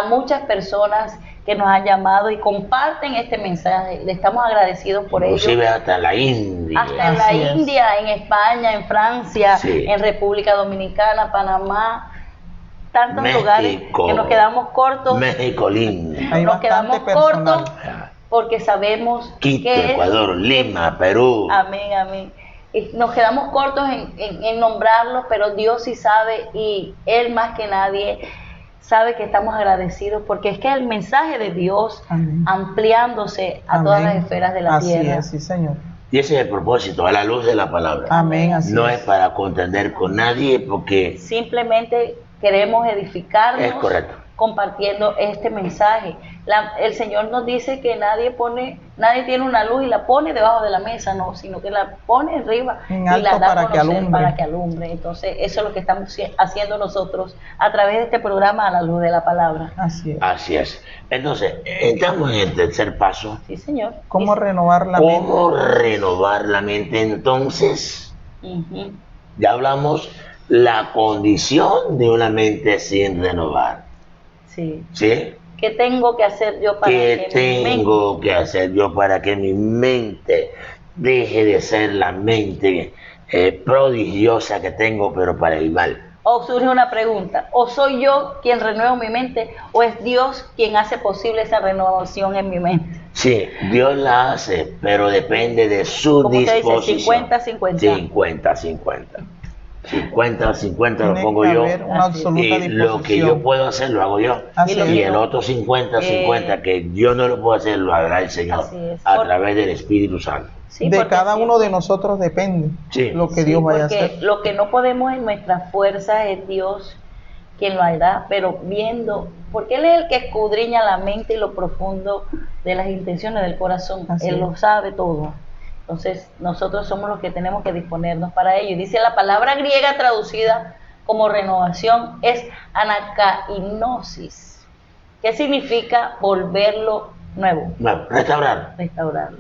[SPEAKER 2] muchas personas que nos han llamado y comparten este mensaje. Le estamos agradecidos por ello.
[SPEAKER 1] Inclusive hasta la India.
[SPEAKER 2] Hasta en la
[SPEAKER 3] Así es.
[SPEAKER 2] India, en España, en Francia,
[SPEAKER 1] Sí.
[SPEAKER 2] en República Dominicana, Panamá, tantos
[SPEAKER 1] México.
[SPEAKER 2] lugares que nos quedamos cortos,
[SPEAKER 1] México lindo.
[SPEAKER 3] Hay
[SPEAKER 2] nos quedamos
[SPEAKER 3] bastante personal.
[SPEAKER 2] cortos porque sabemos
[SPEAKER 1] Quito,
[SPEAKER 2] que es-
[SPEAKER 1] Ecuador, Lima, Perú.
[SPEAKER 2] amén, amén. Y nos quedamos cortos en nombrarlos, pero Dios sí sabe y Él más que nadie sabe que estamos agradecidos porque es que el mensaje de Dios
[SPEAKER 3] Amén.
[SPEAKER 2] ampliándose a todas las esferas de la
[SPEAKER 3] Así
[SPEAKER 2] tierra.
[SPEAKER 3] es, sí, Señor.
[SPEAKER 1] Y ese es el propósito, a la luz de la palabra.
[SPEAKER 3] Amén, así
[SPEAKER 1] No
[SPEAKER 3] es.
[SPEAKER 1] es para contender con nadie porque
[SPEAKER 2] Simplemente queremos edificarnos
[SPEAKER 1] es correcto.
[SPEAKER 2] compartiendo este mensaje. El Señor nos dice que nadie tiene una luz y la pone debajo de la mesa, no, sino que la pone arriba
[SPEAKER 3] En
[SPEAKER 2] y
[SPEAKER 3] alto
[SPEAKER 2] la da
[SPEAKER 3] para
[SPEAKER 2] a
[SPEAKER 3] que
[SPEAKER 2] conocer
[SPEAKER 3] alumbre.
[SPEAKER 2] para que alumbre. Entonces, eso es lo que estamos haciendo nosotros a través de este programa a la luz de la palabra.
[SPEAKER 3] Así es.
[SPEAKER 1] Así es. Entonces, entramos en el tercer paso.
[SPEAKER 2] Sí, Señor.
[SPEAKER 3] ¿Cómo
[SPEAKER 2] Dice-
[SPEAKER 3] renovar la mente?
[SPEAKER 1] ¿Cómo renovar la mente? Entonces,
[SPEAKER 2] Ujú.
[SPEAKER 1] ya hablamos la condición de una mente sin renovar.
[SPEAKER 2] Sí.
[SPEAKER 1] ¿Sí?
[SPEAKER 2] ¿Qué tengo que hacer yo para
[SPEAKER 1] ¿Qué
[SPEAKER 2] que mi mente-
[SPEAKER 1] tengo que hacer yo para que mi mente deje de ser la mente prodigiosa que tengo, pero para el mal?
[SPEAKER 2] O surge una pregunta, ¿o soy yo quien renuevo mi mente o es Dios quien hace posible esa renovación en mi mente?
[SPEAKER 1] Sí, Dios la hace, pero depende de su
[SPEAKER 2] Como usted dice,
[SPEAKER 1] disposición.
[SPEAKER 2] 50-50.
[SPEAKER 1] 50-50. 50-50 lo
[SPEAKER 3] Tiene
[SPEAKER 1] pongo
[SPEAKER 3] que
[SPEAKER 1] yo.
[SPEAKER 3] haber una
[SPEAKER 2] Así es.
[SPEAKER 3] absoluta
[SPEAKER 1] Y
[SPEAKER 3] disposición.
[SPEAKER 1] lo que yo puedo hacer lo hago yo.
[SPEAKER 3] Así
[SPEAKER 2] Y
[SPEAKER 3] es.
[SPEAKER 1] Y el otro 50-50 que yo no lo puedo hacer lo hará el Señor
[SPEAKER 2] Así es.
[SPEAKER 1] a través del Espíritu Santo.
[SPEAKER 2] Sí,
[SPEAKER 3] De
[SPEAKER 2] porque
[SPEAKER 3] cada
[SPEAKER 2] sí.
[SPEAKER 3] uno de nosotros depende
[SPEAKER 1] Sí.
[SPEAKER 3] lo que
[SPEAKER 2] Sí,
[SPEAKER 3] Dios vaya a
[SPEAKER 2] porque
[SPEAKER 3] hacer.
[SPEAKER 2] lo que no podemos en nuestras fuerzas es Dios quien lo hará, pero viendo, porque Él es el que escudriña la mente y lo profundo de las intenciones del corazón.
[SPEAKER 3] Así
[SPEAKER 2] Él
[SPEAKER 3] es.
[SPEAKER 2] lo sabe todo. Entonces, nosotros somos los que tenemos que disponernos para ello. Y dice la palabra griega traducida como renovación es anacainosis. ¿Qué significa volverlo nuevo?
[SPEAKER 1] Bueno, restaurar.
[SPEAKER 2] Restaurarlo.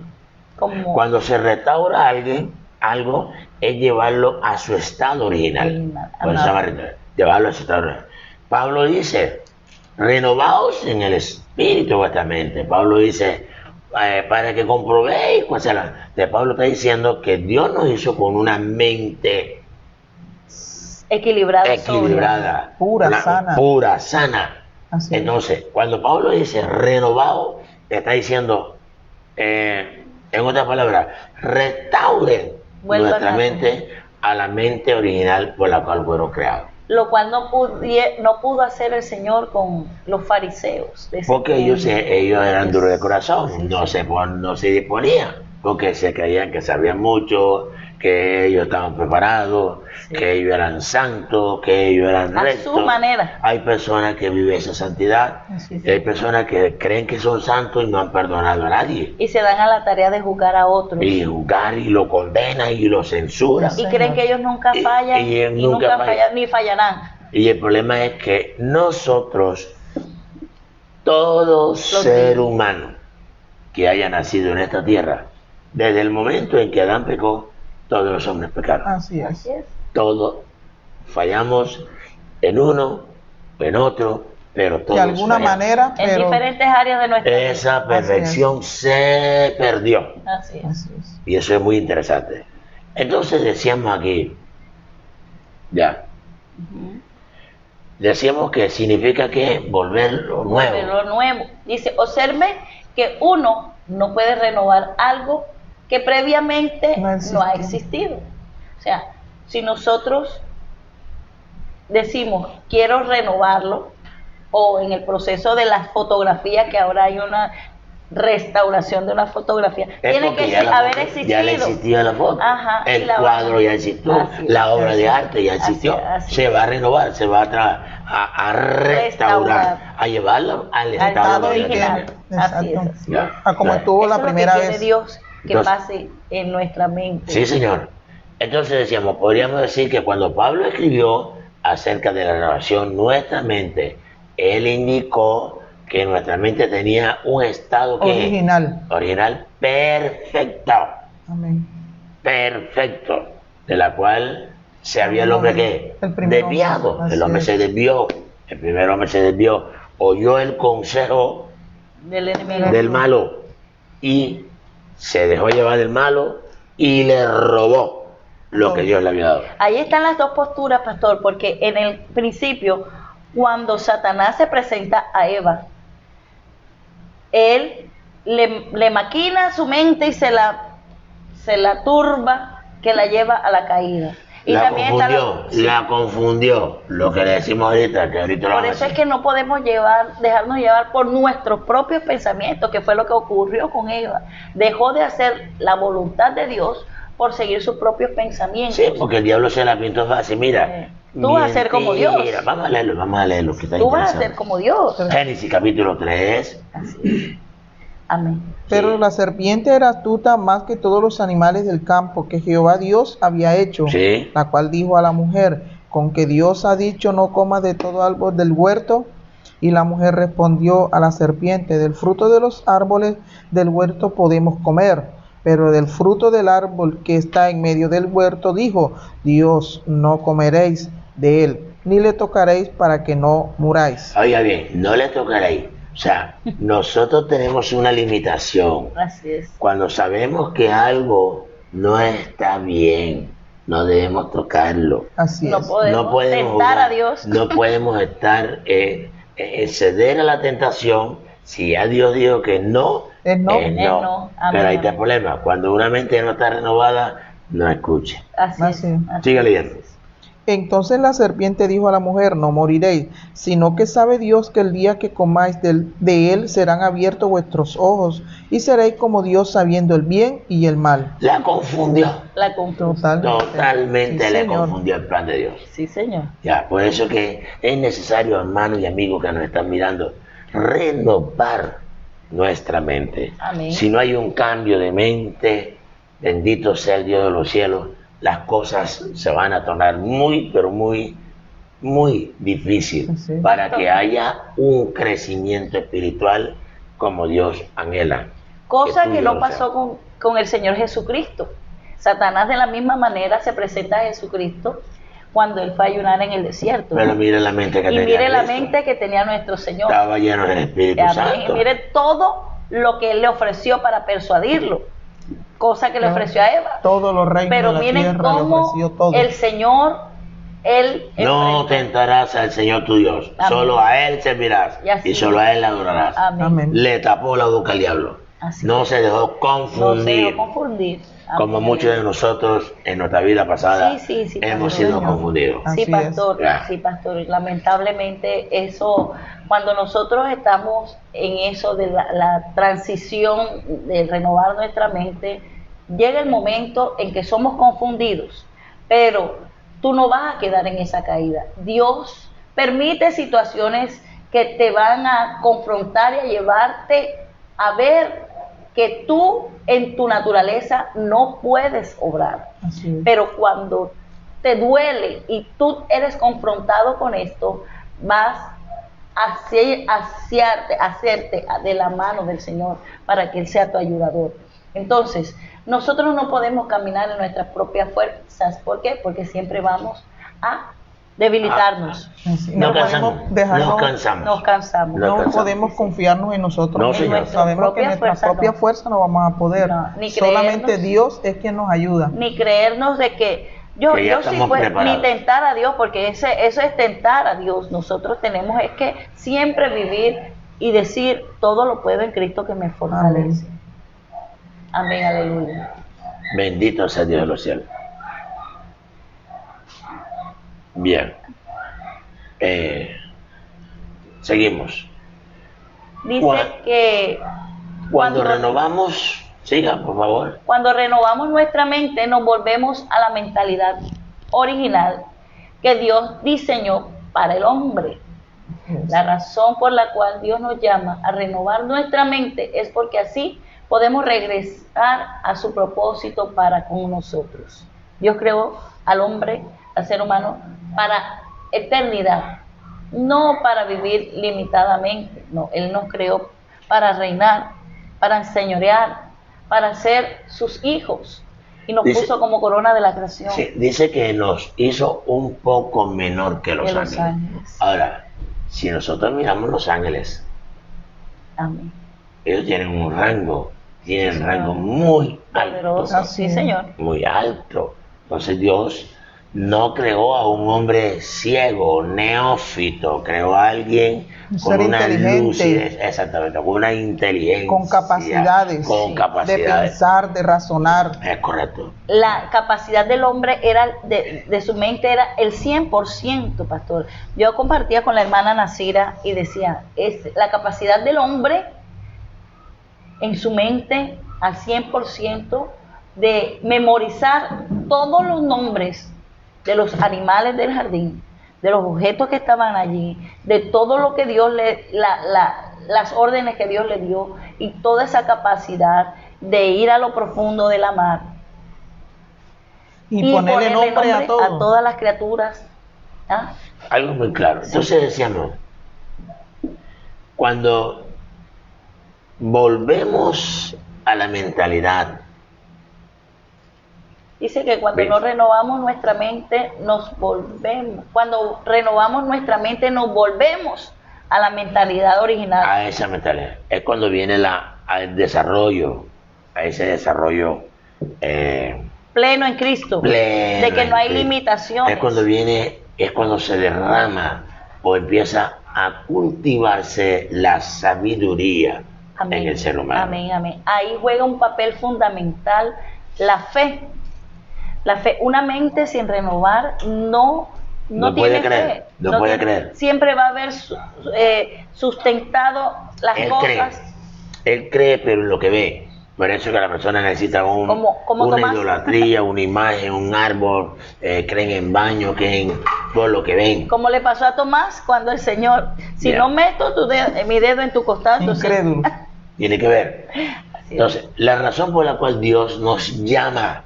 [SPEAKER 2] Como
[SPEAKER 1] Cuando se restaura a alguien, algo es llevarlo a su estado original.
[SPEAKER 2] Original,
[SPEAKER 1] Por eso se llama restaurar, llevarlo a su estado original. Pablo dice, renovaos en el espíritu de vuestra mente. Pablo dice, para que comprobéis cuál sea la... De Pablo está diciendo que Dios nos hizo con una mente
[SPEAKER 2] equilibrada.
[SPEAKER 1] equilibrada,
[SPEAKER 3] Pura, sana.
[SPEAKER 1] pura, sana.
[SPEAKER 3] Así es.
[SPEAKER 1] Entonces, cuando Pablo dice renovado, está diciendo, en otras palabras, restauren
[SPEAKER 2] Vuelvan
[SPEAKER 1] nuestra
[SPEAKER 2] a-
[SPEAKER 1] mente a la mente original por la cual fueron creados.
[SPEAKER 2] Lo cual no pudo hacer el Señor con los fariseos. de ese
[SPEAKER 1] Porque ellos
[SPEAKER 2] tiempo.
[SPEAKER 1] eran duros de corazón, no se disponían, porque se creían que sabían mucho, que ellos estaban preparados,
[SPEAKER 2] Sí.
[SPEAKER 1] que ellos eran santos, que ellos eran
[SPEAKER 2] A
[SPEAKER 1] rectos.
[SPEAKER 2] su manera.
[SPEAKER 1] Hay personas que viven esa santidad,
[SPEAKER 3] Así es.
[SPEAKER 1] y hay personas que creen que son santos y no han perdonado a nadie.
[SPEAKER 2] Y se dan a la tarea de juzgar a otros.
[SPEAKER 1] Y juzgar y lo condenan y lo censuran.
[SPEAKER 2] Y creen que ellos nunca
[SPEAKER 1] Y-
[SPEAKER 2] fallan
[SPEAKER 1] y
[SPEAKER 2] y,
[SPEAKER 1] ellos nunca
[SPEAKER 2] nunca
[SPEAKER 1] fallan.
[SPEAKER 2] fallan, ni fallarán.
[SPEAKER 1] Y el problema es que nosotros, todo
[SPEAKER 2] Los
[SPEAKER 1] ser
[SPEAKER 2] niños.
[SPEAKER 1] humano que haya nacido en esta tierra, desde el momento en que Adán pecó, todos los hombres pecaron.
[SPEAKER 3] Así es.
[SPEAKER 2] Así es.
[SPEAKER 1] Todos fallamos en uno, en otro, pero todos
[SPEAKER 3] De alguna
[SPEAKER 1] fallamos.
[SPEAKER 3] manera,
[SPEAKER 2] En
[SPEAKER 3] pero
[SPEAKER 2] diferentes áreas de nuestra vida.
[SPEAKER 1] Esa perfección se perdió.
[SPEAKER 2] Así es.
[SPEAKER 3] así es.
[SPEAKER 1] Y eso es muy interesante. Entonces decíamos aquí, ya,
[SPEAKER 2] Ujú.
[SPEAKER 1] decíamos que significa que volverlo nuevo.
[SPEAKER 2] Pero lo nuevo. Dice, observe que uno no puede renovar algo que previamente
[SPEAKER 3] No
[SPEAKER 2] no ha
[SPEAKER 3] existió.
[SPEAKER 2] existido. O sea, si nosotros decimos, quiero renovarlo, o en el proceso de las fotografías, que ahora hay una restauración de una fotografía,
[SPEAKER 1] Es
[SPEAKER 2] tiene
[SPEAKER 1] porque
[SPEAKER 2] que
[SPEAKER 1] ya la
[SPEAKER 2] haber
[SPEAKER 1] foto-
[SPEAKER 2] existido.
[SPEAKER 1] Ya le existía la foto.
[SPEAKER 2] Ajá, y
[SPEAKER 1] El
[SPEAKER 2] la
[SPEAKER 1] cuadro
[SPEAKER 2] van-
[SPEAKER 1] ya existió.
[SPEAKER 2] Así es.
[SPEAKER 1] La obra de
[SPEAKER 3] Así
[SPEAKER 1] arte ya existió.
[SPEAKER 2] así
[SPEAKER 1] Se
[SPEAKER 2] es.
[SPEAKER 1] va a renovar, se va a restaurar,
[SPEAKER 2] Restaurar.
[SPEAKER 1] a llevarlo al
[SPEAKER 2] Al
[SPEAKER 1] estado
[SPEAKER 2] estado
[SPEAKER 1] original.
[SPEAKER 2] original. Así es,
[SPEAKER 3] Exacto.
[SPEAKER 2] así
[SPEAKER 1] Ya.
[SPEAKER 2] es.
[SPEAKER 3] A como
[SPEAKER 1] Ya.
[SPEAKER 3] estuvo
[SPEAKER 2] Eso
[SPEAKER 3] la
[SPEAKER 2] es lo que
[SPEAKER 3] primera
[SPEAKER 2] quiere
[SPEAKER 3] vez.
[SPEAKER 2] Dios que
[SPEAKER 1] Entonces-
[SPEAKER 2] pase en nuestra mente.
[SPEAKER 1] Sí, señor. Entonces decíamos, podríamos decir que cuando Pablo escribió acerca de la renovación, nuestra mente, él indicó que nuestra mente tenía un estado que original perfecto,
[SPEAKER 3] Amén.
[SPEAKER 1] perfecto, de la cual se había el hombre que
[SPEAKER 3] El primer hombre,
[SPEAKER 1] desviado,
[SPEAKER 3] así
[SPEAKER 1] el hombre
[SPEAKER 3] es.
[SPEAKER 1] se desvió, el primer hombre se desvió, oyó el consejo
[SPEAKER 2] Del enemigo.
[SPEAKER 1] del malo y se dejó llevar del malo y le robó lo que Dios le había dado.
[SPEAKER 2] Ahí están las dos posturas, pastor, porque en el principio, cuando Satanás se presenta a Eva, él le maquina su mente y se la turba que la lleva a la caída. Y también está
[SPEAKER 1] La confundió. Lo que le decimos ahorita, que ahorita lo
[SPEAKER 2] por
[SPEAKER 1] vamos a
[SPEAKER 2] eso es
[SPEAKER 1] decir.
[SPEAKER 2] que no podemos dejarnos llevar por nuestros propios pensamientos, que fue lo que ocurrió con Eva. Dejó de hacer la voluntad de Dios por seguir sus propios pensamientos.
[SPEAKER 1] Sí, porque el diablo se la pintó fácil. Mira,
[SPEAKER 2] Tú vas a ser como Dios.
[SPEAKER 1] Mira, vamos a leerlo, que está
[SPEAKER 2] Tú vas a
[SPEAKER 1] interesante.
[SPEAKER 2] ser como Dios.
[SPEAKER 1] Génesis capítulo 3.
[SPEAKER 2] Así es. Amén.
[SPEAKER 3] Pero la serpiente era astuta más que todos los animales del campo que Jehová Dios había hecho,
[SPEAKER 1] Sí.
[SPEAKER 3] la cual dijo a la mujer, con que Dios ha dicho no comas de todo árbol del huerto. Y la mujer respondió a la serpiente, del fruto de los árboles del huerto podemos comer, pero del fruto del árbol que está en medio del huerto dijo, Dios, no comeréis de él, ni le tocaréis para que no muráis.
[SPEAKER 1] Oiga bien, no le tocaréis. O sea, nosotros tenemos una limitación.
[SPEAKER 2] Así es.
[SPEAKER 1] Cuando sabemos que algo no está bien, no debemos tocarlo.
[SPEAKER 3] Así
[SPEAKER 2] No
[SPEAKER 3] es.
[SPEAKER 2] podemos
[SPEAKER 1] No podemos
[SPEAKER 2] tentar a
[SPEAKER 1] jugar,
[SPEAKER 2] Dios.
[SPEAKER 1] no podemos estar ceder a la tentación. Si ya Dios dijo que no,
[SPEAKER 3] Es no.
[SPEAKER 1] es
[SPEAKER 2] Es no. Amén,
[SPEAKER 1] Pero ahí está el
[SPEAKER 2] amén.
[SPEAKER 1] problema. Cuando una mente no está renovada, no escuche.
[SPEAKER 2] Así
[SPEAKER 3] Así
[SPEAKER 2] es.
[SPEAKER 3] es.
[SPEAKER 2] Así
[SPEAKER 1] Siga
[SPEAKER 2] es.
[SPEAKER 1] leyendo.
[SPEAKER 3] Entonces la serpiente dijo a la mujer, no moriréis, sino que sabe Dios que el día que comáis de él serán abiertos vuestros ojos, y seréis como Dios sabiendo el bien y el mal.
[SPEAKER 1] La confundió.
[SPEAKER 2] La confusión.
[SPEAKER 1] Totalmente
[SPEAKER 3] Sí,
[SPEAKER 1] le
[SPEAKER 3] señor.
[SPEAKER 1] confundió el plan de Dios.
[SPEAKER 2] Sí, Señor.
[SPEAKER 1] Ya, por eso que es necesario, hermanos y amigos que nos están mirando, renovar nuestra mente.
[SPEAKER 2] Amén.
[SPEAKER 1] Si no hay un cambio de mente, bendito sea el Dios de los cielos, las cosas se van a tornar muy, pero muy, muy difícil
[SPEAKER 3] Sí.
[SPEAKER 1] para que haya un crecimiento espiritual como Dios anhela.
[SPEAKER 2] Cosa
[SPEAKER 1] tú
[SPEAKER 2] que
[SPEAKER 1] y
[SPEAKER 2] no
[SPEAKER 1] yo
[SPEAKER 2] pasó con el Señor Jesucristo. Satanás de la misma manera se presenta a Jesucristo cuando él fue a ayunar en el desierto.
[SPEAKER 1] Pero mire la mente que
[SPEAKER 2] Y
[SPEAKER 1] tenía
[SPEAKER 2] mire la
[SPEAKER 1] Cristo.
[SPEAKER 2] mente que tenía nuestro Señor.
[SPEAKER 1] Estaba lleno del Espíritu
[SPEAKER 2] Amén.
[SPEAKER 1] Santo.
[SPEAKER 2] Y mire todo lo que él le ofreció para persuadirlo. Cosa que le ofreció a Eva.
[SPEAKER 3] Todos los reinos
[SPEAKER 2] Pero
[SPEAKER 3] de la
[SPEAKER 2] miren
[SPEAKER 3] tierra le
[SPEAKER 2] cómo
[SPEAKER 3] ofreció todo.
[SPEAKER 2] el Señor, él
[SPEAKER 1] No
[SPEAKER 2] enfrentó.
[SPEAKER 1] tentarás al Señor tu Dios,
[SPEAKER 2] Amén.
[SPEAKER 1] solo a Él servirás
[SPEAKER 2] Y así
[SPEAKER 1] y solo a Él adorarás.
[SPEAKER 2] Amén.
[SPEAKER 3] Amén.
[SPEAKER 1] Le tapó la boca al diablo.
[SPEAKER 2] Así
[SPEAKER 1] No
[SPEAKER 2] es.
[SPEAKER 1] se dejó
[SPEAKER 2] No se
[SPEAKER 1] confundir,
[SPEAKER 2] dejó confundir. Amén.
[SPEAKER 1] como muchos de nosotros en nuestra vida pasada
[SPEAKER 2] Sí,
[SPEAKER 1] hemos
[SPEAKER 2] pastor.
[SPEAKER 1] sido confundidos.
[SPEAKER 3] Así
[SPEAKER 2] Sí, pastor,
[SPEAKER 1] Ya.
[SPEAKER 2] sí, pastor. Lamentablemente eso, cuando nosotros estamos en eso de la transición de renovar nuestra mente, llega el momento en que somos confundidos, pero tú no vas a quedar en esa caída. Dios permite situaciones que te van a confrontar y a llevarte a ver que tú en tu naturaleza no puedes obrar.
[SPEAKER 3] Así es.
[SPEAKER 2] Pero cuando te duele y tú eres confrontado con esto, vas a hacerte de la mano del Señor para que Él sea tu ayudador. Entonces, nosotros no podemos caminar en nuestras propias fuerzas. ¿Por qué? Porque siempre vamos a debilitarnos.
[SPEAKER 3] Así.
[SPEAKER 1] No
[SPEAKER 3] No
[SPEAKER 1] cansamos,
[SPEAKER 3] podemos dejarnos,
[SPEAKER 1] nos cansamos.
[SPEAKER 2] Nos cansamos.
[SPEAKER 1] No
[SPEAKER 3] no
[SPEAKER 1] cansamos.
[SPEAKER 3] podemos confiarnos en nosotros
[SPEAKER 1] No,
[SPEAKER 3] mismos.
[SPEAKER 1] señor.
[SPEAKER 2] En nuestra
[SPEAKER 3] Sabemos que
[SPEAKER 2] propia
[SPEAKER 3] nuestra
[SPEAKER 2] fuerza
[SPEAKER 3] propia
[SPEAKER 2] no.
[SPEAKER 3] fuerza no vamos a poder.
[SPEAKER 2] No, ni
[SPEAKER 3] Solamente
[SPEAKER 2] creernos.
[SPEAKER 3] Dios es quien nos ayuda.
[SPEAKER 2] Ni creernos de que yo
[SPEAKER 1] Que ya
[SPEAKER 2] sí
[SPEAKER 1] estamos
[SPEAKER 2] puedo,
[SPEAKER 1] preparados.
[SPEAKER 2] ni tentar a Dios, porque eso es tentar a Dios. Nosotros tenemos es que siempre vivir y decir, todo lo puedo en Cristo que me fortalece. Amén, aleluya.
[SPEAKER 1] Bendito sea Dios de los cielos. Bien. Seguimos.
[SPEAKER 2] Dice
[SPEAKER 1] Bueno.
[SPEAKER 2] que
[SPEAKER 1] Cuando renovamos, siga por favor.
[SPEAKER 2] cuando renovamos nuestra mente, nos volvemos a la mentalidad original que Dios diseñó para el hombre. La razón por la cual Dios nos llama a renovar nuestra mente es porque así podemos regresar a su propósito para con nosotros. Dios creó al hombre, al ser humano, para eternidad, no para vivir limitadamente. No, Él nos creó para reinar, para enseñorear, para ser sus hijos. Y nos
[SPEAKER 1] Dice-
[SPEAKER 2] puso como corona de la creación.
[SPEAKER 1] Sí, dice que nos hizo un poco menor que los
[SPEAKER 2] Que los
[SPEAKER 1] ángeles.
[SPEAKER 2] ángeles.
[SPEAKER 1] Ahora, si nosotros miramos los ángeles,
[SPEAKER 2] Amén.
[SPEAKER 1] ellos tienen un rango, tienen un
[SPEAKER 2] Sí,
[SPEAKER 1] rango
[SPEAKER 2] señor.
[SPEAKER 1] muy alto,
[SPEAKER 2] Poderoso.
[SPEAKER 3] Así
[SPEAKER 2] Sí,
[SPEAKER 3] es.
[SPEAKER 2] Señor.
[SPEAKER 1] muy alto. Entonces Dios no creó a un hombre ciego, neófito, creó a alguien
[SPEAKER 3] Un
[SPEAKER 1] con
[SPEAKER 3] ser
[SPEAKER 1] una
[SPEAKER 3] inteligente.
[SPEAKER 1] lucidez, exactamente, con una inteligencia,
[SPEAKER 3] con capacidades
[SPEAKER 1] con
[SPEAKER 2] Sí.
[SPEAKER 3] de
[SPEAKER 1] capacidades.
[SPEAKER 3] pensar, de razonar.
[SPEAKER 1] Es correcto.
[SPEAKER 2] La capacidad del hombre era de su mente era el 100%, pastor. Yo compartía con la hermana Nasira y decía, es la capacidad del hombre en su mente al 100% de memorizar todos los nombres de los animales del jardín, de los objetos que estaban allí, de todo lo que Dios las órdenes que Dios le dio, y toda esa capacidad de ir a lo profundo de la mar
[SPEAKER 3] Y ponerle nombre a todo.
[SPEAKER 2] todas las criaturas. ¿Ah?
[SPEAKER 1] Algo muy claro. Entonces decíamos, cuando volvemos a la mentalidad,
[SPEAKER 2] Dice que cuando
[SPEAKER 1] ¿ves?
[SPEAKER 2] no renovamos nuestra mente, nos volvemos. Cuando renovamos nuestra mente, nos volvemos a la mentalidad original.
[SPEAKER 1] a esa mentalidad, es cuando viene al desarrollo, a ese desarrollo
[SPEAKER 2] Pleno en Cristo.
[SPEAKER 1] pleno.
[SPEAKER 2] De que no hay
[SPEAKER 1] en Cristo.
[SPEAKER 2] limitaciones.
[SPEAKER 1] Es cuando viene, es cuando se derrama o empieza a cultivarse la sabiduría en el ser humano.
[SPEAKER 2] Amén, amén. Ahí juega un papel fundamental la fe. La fe, una mente sin renovar no
[SPEAKER 1] No
[SPEAKER 2] tiene
[SPEAKER 1] puede creer,
[SPEAKER 2] fe.
[SPEAKER 1] no puede creer.
[SPEAKER 2] Siempre va a haber sustentado las
[SPEAKER 1] Él
[SPEAKER 2] cosas.
[SPEAKER 1] Él cree, pero en lo que ve. Por eso que la persona necesita
[SPEAKER 2] Como
[SPEAKER 1] una
[SPEAKER 2] Tomás.
[SPEAKER 1] idolatría, una imagen, un árbol, creen en baño, creen por lo que ven.
[SPEAKER 2] Como le pasó a Tomás cuando el Señor, si
[SPEAKER 1] Bien.
[SPEAKER 2] no meto mi dedo en tu costado, entonces...
[SPEAKER 3] Incrédulo.
[SPEAKER 1] Tiene que ver.
[SPEAKER 2] Así es.
[SPEAKER 1] Entonces, la razón por la cual Dios nos llama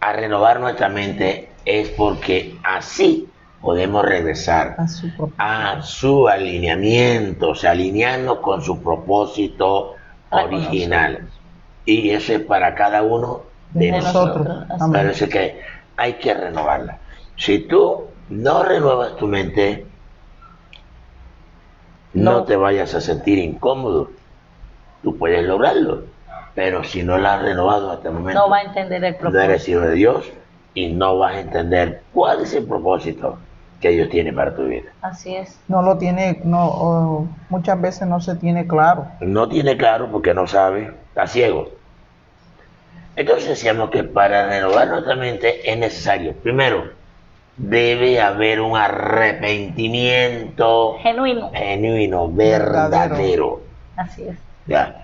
[SPEAKER 1] a renovar nuestra mente es porque así podemos regresar
[SPEAKER 3] A su propósito.
[SPEAKER 1] a su alineamiento, o sea, alinearnos con su propósito
[SPEAKER 2] Para
[SPEAKER 1] original. Y eso es para cada uno de
[SPEAKER 3] De
[SPEAKER 1] nosotros.
[SPEAKER 3] nosotros.
[SPEAKER 2] Así
[SPEAKER 3] Amén.
[SPEAKER 1] Pero eso es que hay que renovarla. Si tú no renuevas tu mente, no
[SPEAKER 2] No.
[SPEAKER 1] te vayas a sentir incómodo. Tú puedes lograrlo, pero si no la has renovado hasta el momento,
[SPEAKER 2] No va a entender el
[SPEAKER 1] no
[SPEAKER 2] propósito.
[SPEAKER 1] eres hijo de Dios y no vas a entender cuál es el propósito que Dios tiene para tu vida.
[SPEAKER 2] Así es.
[SPEAKER 3] No lo tiene, no, muchas veces no se tiene claro.
[SPEAKER 1] No tiene claro porque no sabe, está ciego. Entonces decíamos que para renovar nuestra mente es necesario, primero, debe haber un arrepentimiento
[SPEAKER 2] Genuino.
[SPEAKER 1] genuino, verdadero.
[SPEAKER 2] Así es.
[SPEAKER 1] Ya.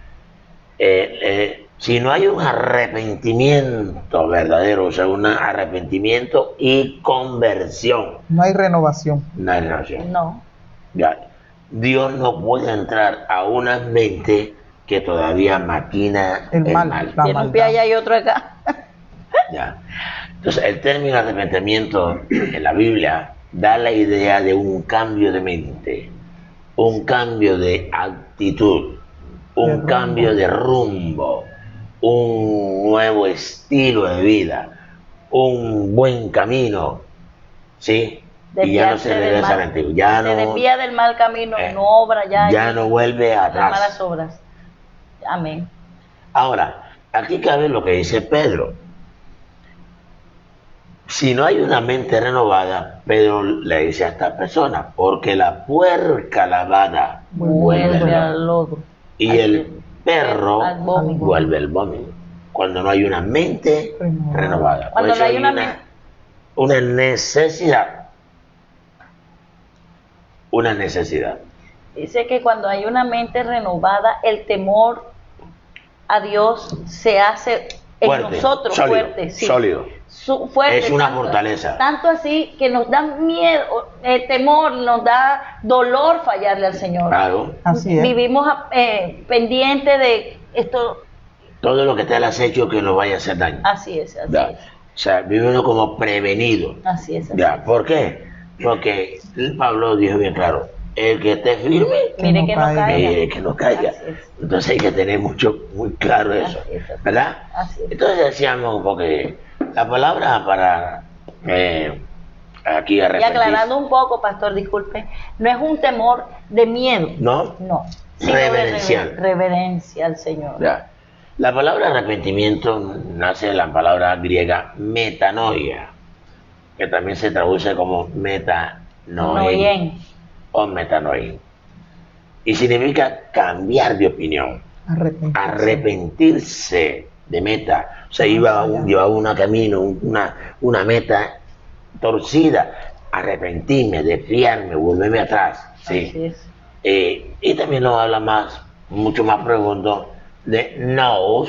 [SPEAKER 1] Si no hay un arrepentimiento verdadero, o sea, un arrepentimiento y conversión,
[SPEAKER 3] No hay renovación.
[SPEAKER 1] no hay relación.
[SPEAKER 2] No.
[SPEAKER 1] Ya. Dios no puede entrar a una mente que todavía maquina
[SPEAKER 3] El mal, la
[SPEAKER 2] Tiene un pie
[SPEAKER 3] maldad.
[SPEAKER 2] allá y otro acá.
[SPEAKER 1] Ya. Entonces, el término arrepentimiento en la Biblia da la idea de un cambio de mente, un cambio de actitud, un
[SPEAKER 3] De rumbo.
[SPEAKER 1] cambio de rumbo, un nuevo estilo de vida, un buen camino, ¿sí? Y ya no se
[SPEAKER 2] Desviarse del
[SPEAKER 1] regresa al
[SPEAKER 2] mal.
[SPEAKER 1] antiguo, ya
[SPEAKER 2] Se
[SPEAKER 1] no,
[SPEAKER 2] desvía del mal camino, no obra
[SPEAKER 1] ya no vuelve
[SPEAKER 2] las malas
[SPEAKER 1] atrás.
[SPEAKER 2] obras. Amén.
[SPEAKER 1] Ahora, aquí cabe lo que dice Pedro. Si no hay una mente renovada, Pedro le dice a esta persona, porque la puerca lavada vuelve
[SPEAKER 2] Vuelve
[SPEAKER 1] al
[SPEAKER 2] al lodo.
[SPEAKER 1] y
[SPEAKER 2] Así
[SPEAKER 1] el
[SPEAKER 2] es.
[SPEAKER 1] perro
[SPEAKER 2] Al vómito.
[SPEAKER 1] vuelve al vómito. Cuando no hay una mente renovada. Por
[SPEAKER 2] Cuando
[SPEAKER 1] eso
[SPEAKER 2] no hay una
[SPEAKER 1] una necesidad. Una necesidad.
[SPEAKER 2] Dice que cuando hay una mente renovada, el temor a Dios se hace en
[SPEAKER 1] Fuerte,
[SPEAKER 2] nosotros
[SPEAKER 1] sólido,
[SPEAKER 2] fuerte. Sí.
[SPEAKER 1] sólido.
[SPEAKER 2] Fuerte,
[SPEAKER 1] Es una fortaleza.
[SPEAKER 2] Tanto así que nos da miedo, temor, nos da dolor fallarle al Señor.
[SPEAKER 1] Claro.
[SPEAKER 3] Así es.
[SPEAKER 2] Vivimos pendientes de esto.
[SPEAKER 1] Todo lo que te has hecho que nos vaya a hacer daño.
[SPEAKER 2] Así es, así
[SPEAKER 1] Ya.
[SPEAKER 2] es.
[SPEAKER 1] O sea, vive uno como prevenido.
[SPEAKER 2] Así es. Así
[SPEAKER 1] Ya,
[SPEAKER 2] es.
[SPEAKER 1] ¿por qué? Porque Pablo dijo bien claro, el que esté firme,
[SPEAKER 2] Mire que no caiga.
[SPEAKER 1] que no caiga.
[SPEAKER 2] Así es.
[SPEAKER 1] Entonces hay que tener muy claro eso,
[SPEAKER 2] Así es, así es.
[SPEAKER 1] ¿verdad?
[SPEAKER 2] Así es.
[SPEAKER 1] Entonces decíamos, porque la palabra para aquí
[SPEAKER 2] Y
[SPEAKER 1] arrepentirse,
[SPEAKER 2] aclarando un poco, pastor, disculpe, no es un temor de miedo.
[SPEAKER 1] ¿no?
[SPEAKER 2] No. Sino de
[SPEAKER 1] Reverencial.
[SPEAKER 2] reverencia al Señor.
[SPEAKER 1] Ya. La palabra arrepentimiento nace de la palabra griega metanoia. que también se traduce como metanoia
[SPEAKER 2] Noien.
[SPEAKER 1] o metanoia. Y significa cambiar de opinión, arrepentirse de meta. O sea, llevaba un camino, una meta torcida, arrepentirme, desviarme, volverme atrás. ¿Sí?
[SPEAKER 2] Así es.
[SPEAKER 1] Y también nos habla mucho más profundo de nous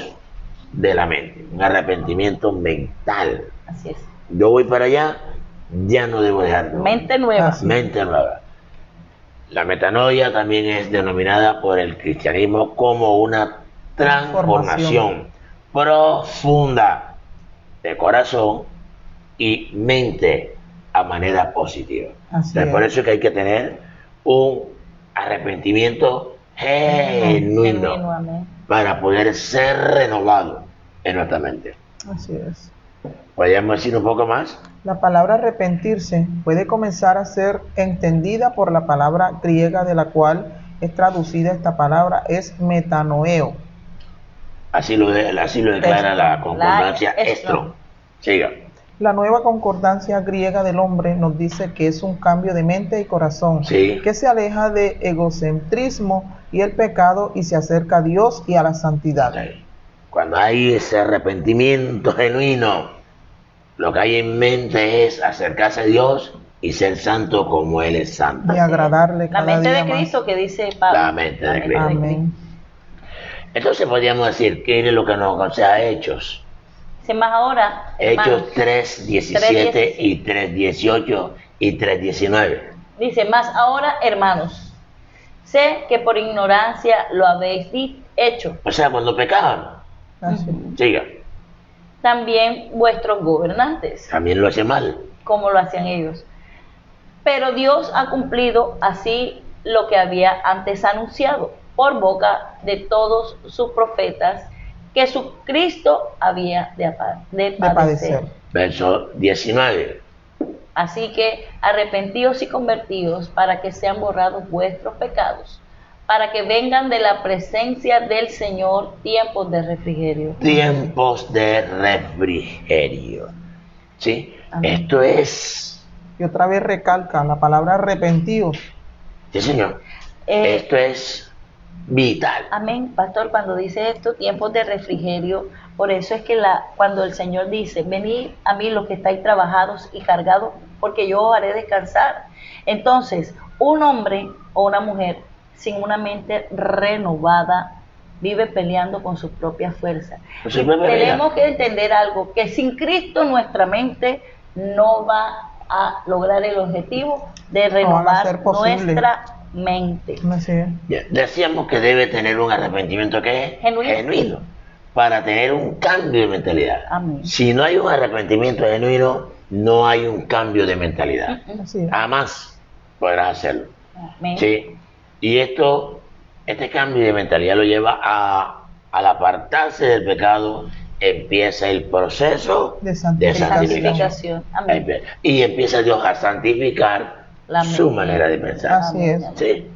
[SPEAKER 1] de la mente, un arrepentimiento mental.
[SPEAKER 2] Así es.
[SPEAKER 1] Yo voy para allá, ya no debo dejar.
[SPEAKER 2] Mente nueva.
[SPEAKER 1] Mente nueva. La metanoia también es denominada por el cristianismo como una transformación profunda de corazón y mente a manera positiva. Entonces, por eso es que hay que tener un arrepentimiento genuino para poder ser renovado en nuestra mente.
[SPEAKER 3] Así es.
[SPEAKER 1] ¿Podríamos decir un poco más?
[SPEAKER 3] La palabra arrepentirse puede comenzar a ser entendida por la palabra griega de la cual es traducida esta palabra, es metanoeo.
[SPEAKER 1] Así lo declara la concordancia Estro. Siga.
[SPEAKER 3] La nueva concordancia griega del hombre nos dice que es un cambio de mente y corazón, que se aleja de egocentrismo y el pecado y se acerca a Dios y a la santidad.
[SPEAKER 1] Cuando hay ese arrepentimiento genuino, lo que hay en mente es acercarse a Dios y ser santo como Él es santo.
[SPEAKER 3] Y agradarle cada día más.
[SPEAKER 2] La mente de Cristo que dice Pablo.
[SPEAKER 1] La mente de Cristo.
[SPEAKER 3] Amén.
[SPEAKER 1] Entonces podríamos decir, ¿qué es lo que nos aconseja Hechos?
[SPEAKER 2] Sin más ahora,
[SPEAKER 1] Hechos 3:17 y 3:18 y 3:19.
[SPEAKER 2] Dice, más ahora, hermanos, sé que por ignorancia lo habéis hecho.
[SPEAKER 1] O sea, cuando pecaban. Siga.
[SPEAKER 2] También vuestros gobernantes.
[SPEAKER 1] También lo hacen mal.
[SPEAKER 2] Como lo hacían ellos. Pero Dios ha cumplido así lo que había antes anunciado por boca de todos sus profetas, que su Cristo había de padecer.
[SPEAKER 1] Verso 19.
[SPEAKER 2] Así que arrepentíos y convertíos para que sean borrados vuestros pecados, para que vengan de la presencia del Señor tiempos de refrigerio.
[SPEAKER 1] Tiempos de refrigerio. ¿Sí? Amén. Esto es...
[SPEAKER 3] Y otra vez recalca la palabra arrepentidos.
[SPEAKER 1] Sí, Señor. Esto es vital.
[SPEAKER 2] Amén, pastor, cuando dice esto, tiempos de refrigerio, por eso es que cuando el Señor dice, venid a mí los que estáis trabajados y cargados, porque yo os haré descansar. Entonces, un hombre o una mujer sin una mente renovada vive peleando con sus propias fuerzas. Tenemos que entender algo, que sin Cristo nuestra mente no va a lograr el objetivo de renovar nuestra mente.
[SPEAKER 1] Decíamos que debe tener un arrepentimiento que es genuino para tener un cambio de mentalidad.
[SPEAKER 2] Amén.
[SPEAKER 1] Si no hay un arrepentimiento genuino, no hay un cambio de mentalidad. Jamás podrás hacerlo.
[SPEAKER 2] Amén.
[SPEAKER 1] ¿Sí? Y este cambio de mentalidad lo lleva al apartarse del pecado, empieza el proceso de santificación.
[SPEAKER 2] Amén.
[SPEAKER 1] Y empieza Dios a santificar su manera de pensar.
[SPEAKER 3] Así es.
[SPEAKER 1] Sí.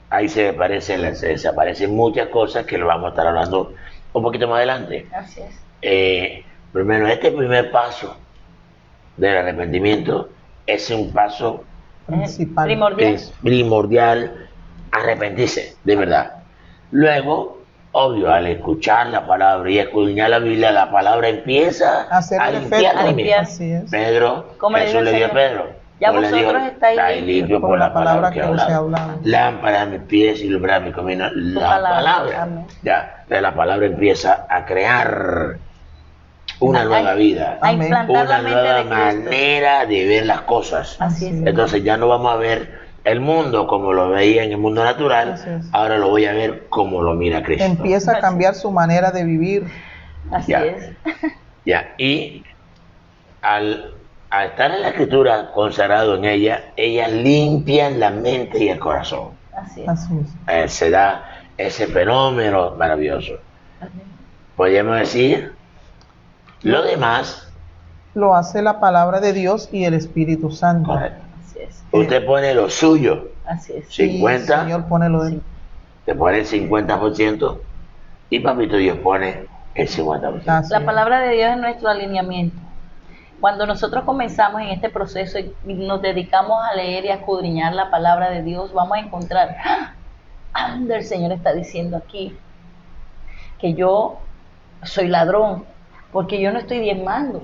[SPEAKER 1] Ahí se aparecen muchas cosas que lo vamos a estar hablando un poquito más adelante.
[SPEAKER 2] Así es.
[SPEAKER 1] Primero, este primer paso del arrepentimiento es un paso
[SPEAKER 3] principal,
[SPEAKER 1] primordial, arrepentirse, de verdad. Luego, obvio, al escuchar la palabra y escudriñar la Biblia, la palabra empieza a limpiar. Pedro, Jesús le dio a Pedro.
[SPEAKER 2] Ya vosotros estáis
[SPEAKER 1] limpios por la palabra que os he hablado. Lámpara a mis pies y lumbrera a mi camino. La palabra. Ya, la palabra empieza a crear una nueva vida, una nueva manera de ver las cosas.
[SPEAKER 2] Así es.
[SPEAKER 1] Entonces ya no vamos a ver el mundo como lo veía en el mundo natural, ahora lo voy a ver como lo mira Cristo.
[SPEAKER 3] Empieza a cambiar su manera de vivir.
[SPEAKER 2] Así es.
[SPEAKER 1] Ya, y al estar en la Escritura, consagrado en ella limpia la mente y el corazón.
[SPEAKER 2] Así es.
[SPEAKER 1] Se da ese fenómeno maravilloso. Podríamos decir, lo demás
[SPEAKER 3] lo hace la palabra de Dios y el Espíritu Santo.
[SPEAKER 1] Correcto. Así es. Usted pone lo suyo.
[SPEAKER 2] Así es.
[SPEAKER 1] 50.
[SPEAKER 3] Sí, Señor pone lo de él.
[SPEAKER 1] Te pone el 50% y papito Dios pone el 50%.
[SPEAKER 2] La palabra de Dios es nuestro alineamiento. Cuando nosotros comenzamos en este proceso y nos dedicamos a leer y a escudriñar la palabra de Dios, vamos a encontrar, anda, el Señor está diciendo aquí que yo soy ladrón, porque yo no estoy diezmando,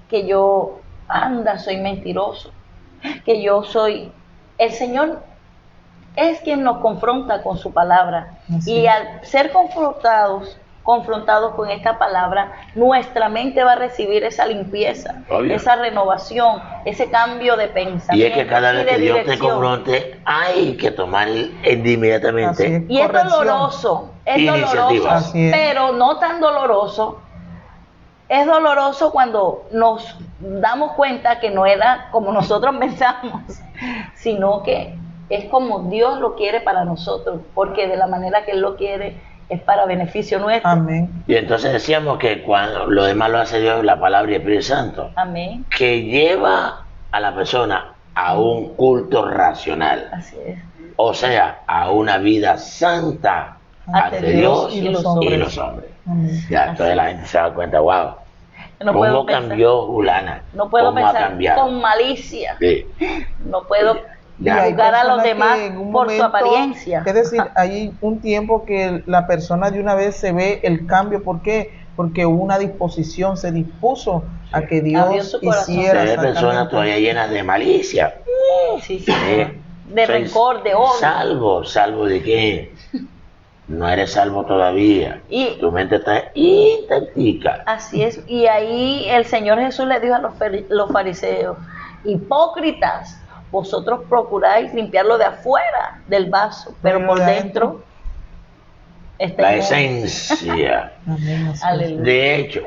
[SPEAKER 2] que yo, anda, soy mentiroso, que yo soy... El Señor es quien nos confronta con su palabra.
[SPEAKER 3] Así
[SPEAKER 2] Y
[SPEAKER 3] es.
[SPEAKER 2] al ser confrontados con esta palabra, nuestra mente va a recibir esa limpieza,
[SPEAKER 1] Obvio.
[SPEAKER 2] esa renovación, ese cambio de
[SPEAKER 1] Y
[SPEAKER 2] pensamiento
[SPEAKER 1] es que cada vez
[SPEAKER 2] de
[SPEAKER 1] que Dios te
[SPEAKER 2] dirección.
[SPEAKER 1] confronte, hay que tomar inmediatamente.
[SPEAKER 3] Así es.
[SPEAKER 2] Y es
[SPEAKER 3] Corrección.
[SPEAKER 2] doloroso,
[SPEAKER 1] Iniciativas.
[SPEAKER 3] Así es.
[SPEAKER 2] pero no tan doloroso. Es doloroso cuando nos damos cuenta que no era como nosotros pensamos, sino que es como Dios lo quiere para nosotros, porque de la manera que Él lo quiere es para beneficio nuestro.
[SPEAKER 3] Amén.
[SPEAKER 1] Y entonces decíamos que cuando lo demás lo hace Dios, la palabra y el Espíritu Santo,
[SPEAKER 2] Amén.
[SPEAKER 1] que lleva a la persona a un culto racional,
[SPEAKER 2] Así es.
[SPEAKER 1] o sea, a una vida santa
[SPEAKER 2] Ante
[SPEAKER 1] ante
[SPEAKER 2] Dios
[SPEAKER 1] Dios
[SPEAKER 2] y los
[SPEAKER 1] y
[SPEAKER 2] hombres.
[SPEAKER 1] los hombres.
[SPEAKER 3] Amén.
[SPEAKER 1] Ya, entonces la gente se da cuenta, wow,
[SPEAKER 2] No puedo
[SPEAKER 1] ¿cómo
[SPEAKER 2] pensar,
[SPEAKER 1] cambió Julana?
[SPEAKER 2] no puedo
[SPEAKER 1] ¿Cómo ha
[SPEAKER 2] pensar
[SPEAKER 1] cambiado?
[SPEAKER 2] con malicia.
[SPEAKER 1] Sí.
[SPEAKER 2] No puedo
[SPEAKER 3] Y hay
[SPEAKER 2] juzgar a los
[SPEAKER 3] personas
[SPEAKER 2] demás
[SPEAKER 3] que en un
[SPEAKER 2] por su
[SPEAKER 3] momento,
[SPEAKER 2] apariencia.
[SPEAKER 3] Es decir, hay un tiempo que la persona de una vez se ve el cambio. ¿Por qué? Porque hubo una disposición, se dispuso a que
[SPEAKER 2] Abrió
[SPEAKER 3] Dios
[SPEAKER 2] su corazón.
[SPEAKER 3] hiciera.
[SPEAKER 1] Hay personas
[SPEAKER 3] exactamente.
[SPEAKER 1] todavía llenas de malicia.
[SPEAKER 2] Sí, sí.
[SPEAKER 1] ¿eh?
[SPEAKER 2] De
[SPEAKER 1] Soy
[SPEAKER 2] rencor, de odio.
[SPEAKER 1] Salvo de qué? No eres salvo todavía.
[SPEAKER 2] Y-
[SPEAKER 1] Tu mente está intactica.
[SPEAKER 2] Así es. Y ahí el Señor Jesús le dijo a los fariseos, hipócritas, vosotros procuráis limpiarlo de afuera del vaso, pero por
[SPEAKER 3] de
[SPEAKER 2] dentro está
[SPEAKER 1] La
[SPEAKER 2] inmundo.
[SPEAKER 1] esencia.
[SPEAKER 3] Amén, así es.
[SPEAKER 2] Aleluya.
[SPEAKER 1] De hecho,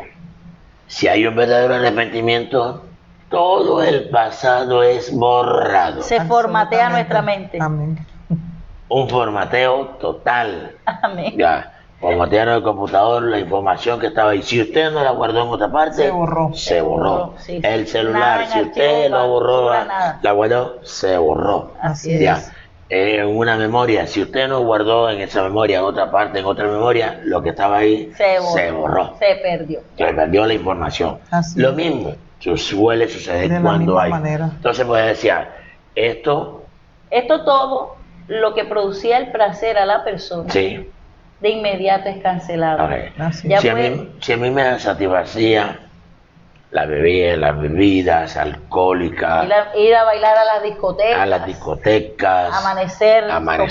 [SPEAKER 1] si hay un verdadero arrepentimiento, todo el pasado es borrado.
[SPEAKER 2] Se formatea
[SPEAKER 3] Absolutamente.
[SPEAKER 2] nuestra mente.
[SPEAKER 3] Amén.
[SPEAKER 1] Un formateo total.
[SPEAKER 2] Amén.
[SPEAKER 1] Ya, formatearon el computador, la información que estaba ahí. Si usted no la guardó en otra parte,
[SPEAKER 3] Se borró.
[SPEAKER 1] Se borró.
[SPEAKER 2] Sí, sí.
[SPEAKER 1] El celular,
[SPEAKER 2] Nada en
[SPEAKER 1] si usted
[SPEAKER 2] archivo,
[SPEAKER 1] lo borró,
[SPEAKER 2] nada.
[SPEAKER 1] la guardó, se borró.
[SPEAKER 2] Así
[SPEAKER 1] Ya.
[SPEAKER 2] es.
[SPEAKER 1] En una memoria, si usted no guardó en esa memoria, en otra parte, en otra memoria, lo que estaba ahí
[SPEAKER 2] Se borró. Se perdió.
[SPEAKER 1] Se perdió la información.
[SPEAKER 3] Así
[SPEAKER 1] Lo
[SPEAKER 3] es.
[SPEAKER 1] mismo suele suceder
[SPEAKER 3] De la
[SPEAKER 1] cuando
[SPEAKER 3] misma
[SPEAKER 1] hay.
[SPEAKER 3] manera.
[SPEAKER 1] Entonces puede decir, esto,
[SPEAKER 2] Esto todo, lo que producía el placer a la persona,
[SPEAKER 1] sí,
[SPEAKER 2] de inmediato es cancelado.
[SPEAKER 1] ok.
[SPEAKER 3] Así
[SPEAKER 2] Ya
[SPEAKER 1] si, a
[SPEAKER 2] fue-
[SPEAKER 1] mí, si a mí me satisfacía las bebidas alcohólicas,
[SPEAKER 2] Ir a bailar a las discotecas.
[SPEAKER 1] a las discotecas,
[SPEAKER 2] Amanecer tomando.
[SPEAKER 3] En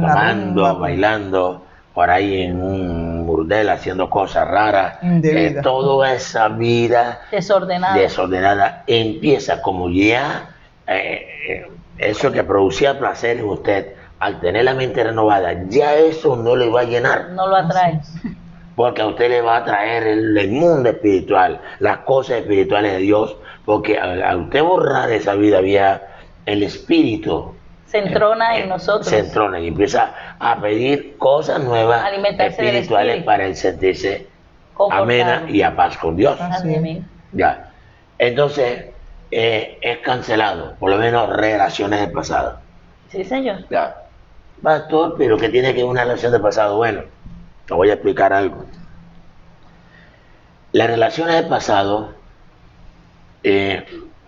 [SPEAKER 3] la
[SPEAKER 1] tomando,
[SPEAKER 3] rumba.
[SPEAKER 1] bailando, por ahí en un burdel haciendo cosas raras.
[SPEAKER 3] Indebida.
[SPEAKER 1] Toda esa vida
[SPEAKER 2] Desordenado.
[SPEAKER 1] desordenada empieza como ya eso que producía placer en usted, al tener la mente renovada, ya eso no le va a llenar.
[SPEAKER 2] No lo atrae.
[SPEAKER 1] Porque a usted le va a traer el mundo espiritual, las cosas espirituales de Dios, porque a usted borrar esa vida vieja, el espíritu
[SPEAKER 2] Se entrona en nosotros.
[SPEAKER 1] se entrona y empieza a pedir cosas nuevas
[SPEAKER 2] Alimentarse del
[SPEAKER 1] espirituales
[SPEAKER 2] espíritu.
[SPEAKER 1] para él sentirse
[SPEAKER 2] Confortable.
[SPEAKER 1] amena y a paz con Dios.
[SPEAKER 3] Así es.
[SPEAKER 2] Amén.
[SPEAKER 1] Ya. Entonces, es cancelado, por lo menos relaciones del pasado.
[SPEAKER 2] Sí, señor.
[SPEAKER 1] Ya. Pastor, pero ¿qué tiene que ver una relación del pasado? Bueno, te voy a explicar algo. Las relaciones del pasado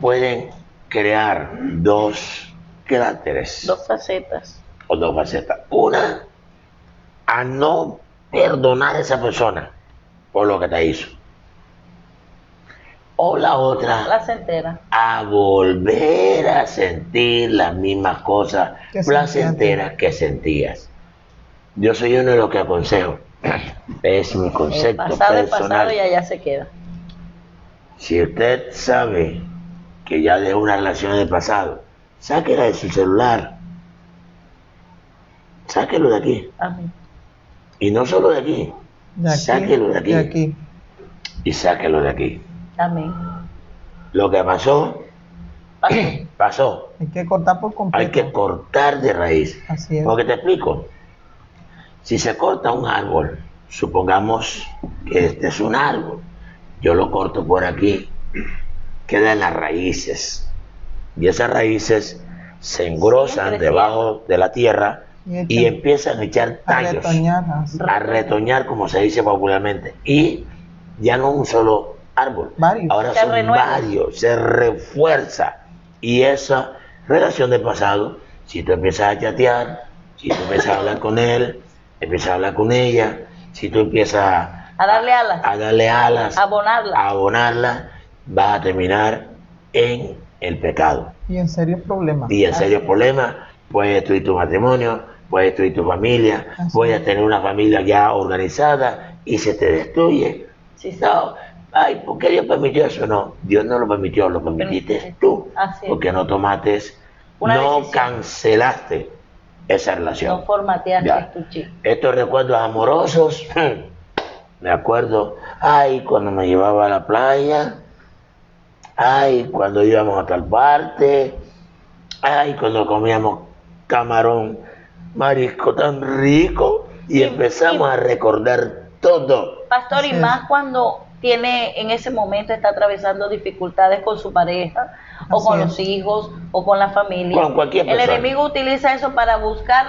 [SPEAKER 1] pueden crear dos caracteres
[SPEAKER 2] Dos facetas.
[SPEAKER 1] o dos facetas. Una, a no perdonar a esa persona por lo que te hizo. O la otra,
[SPEAKER 2] Placentera.
[SPEAKER 1] a volver a sentir las mismas cosas
[SPEAKER 3] Que
[SPEAKER 1] placenteras que sentías. Yo soy uno de los que aconsejo. Es mi
[SPEAKER 2] El
[SPEAKER 1] concepto
[SPEAKER 2] pasado es pasado
[SPEAKER 1] personal.
[SPEAKER 2] y allá se queda.
[SPEAKER 1] Si usted sabe que ya dejó una relación del pasado, sáquela de su celular. Sáquelo de aquí.
[SPEAKER 2] Amén.
[SPEAKER 1] Y no solo de aquí.
[SPEAKER 3] De aquí,
[SPEAKER 1] Sáquelo de aquí.
[SPEAKER 3] de aquí.
[SPEAKER 1] Y sáquelo de aquí.
[SPEAKER 2] Amén.
[SPEAKER 1] Lo que pasó,
[SPEAKER 2] Pasó.
[SPEAKER 1] pasó.
[SPEAKER 3] Hay que cortar por completo.
[SPEAKER 1] Hay que cortar de raíz.
[SPEAKER 3] Así es.
[SPEAKER 1] Porque te explico. Si se corta un árbol, supongamos que este es un árbol, yo lo corto por aquí, quedan las raíces. Y esas raíces se engrosan
[SPEAKER 2] Siguen
[SPEAKER 1] debajo de la tierra y
[SPEAKER 3] echan-
[SPEAKER 1] empiezan a echar
[SPEAKER 3] a
[SPEAKER 1] tallos,
[SPEAKER 3] retoñar, así.
[SPEAKER 1] a retoñar, como se dice popularmente. Y ya no un solo árbol.
[SPEAKER 3] Varios.
[SPEAKER 1] Ahora
[SPEAKER 2] Se
[SPEAKER 1] son
[SPEAKER 2] renueva.
[SPEAKER 1] varios, se refuerza. Y esa relación del pasado, si tú empiezas a chatear, si tú empiezas a hablar con él, empiezas a hablar con ella, si tú empiezas
[SPEAKER 2] A darle alas.
[SPEAKER 1] a darle alas,
[SPEAKER 2] Abonarla.
[SPEAKER 1] a abonarla, vas a terminar en el pecado.
[SPEAKER 3] Y en serios problemas.
[SPEAKER 1] Y en
[SPEAKER 2] Así
[SPEAKER 1] serios
[SPEAKER 2] es.
[SPEAKER 1] problemas, puedes destruir tu matrimonio, puedes destruir tu familia,
[SPEAKER 3] Así
[SPEAKER 1] puedes
[SPEAKER 3] es.
[SPEAKER 1] tener una familia ya organizada y se te destruye.
[SPEAKER 2] Sí, sí.
[SPEAKER 1] No, ay, ¿por qué Dios permitió eso? No, Dios no lo permitió, lo permitiste tú,
[SPEAKER 2] Así es.
[SPEAKER 1] porque no tomaste,
[SPEAKER 2] Una
[SPEAKER 1] no
[SPEAKER 2] decisión.
[SPEAKER 1] cancelaste esa relación.
[SPEAKER 2] No formateaste
[SPEAKER 1] Ya.
[SPEAKER 2] tu chip.
[SPEAKER 1] Estos recuerdos amorosos, me acuerdo, ay, cuando me llevaba a la playa, ay, cuando íbamos a tal parte, ay, cuando comíamos camarón, marisco tan rico, y
[SPEAKER 2] Y-
[SPEAKER 1] empezamos
[SPEAKER 2] y-
[SPEAKER 1] a recordar todo.
[SPEAKER 2] Pastor, y
[SPEAKER 3] Así es.
[SPEAKER 2] más cuando tiene en ese momento está atravesando dificultades con su pareja o
[SPEAKER 3] Así
[SPEAKER 2] con
[SPEAKER 3] es.
[SPEAKER 2] los hijos o con la familia.
[SPEAKER 1] Con cualquier
[SPEAKER 2] El
[SPEAKER 1] persona.
[SPEAKER 2] enemigo utiliza eso para buscar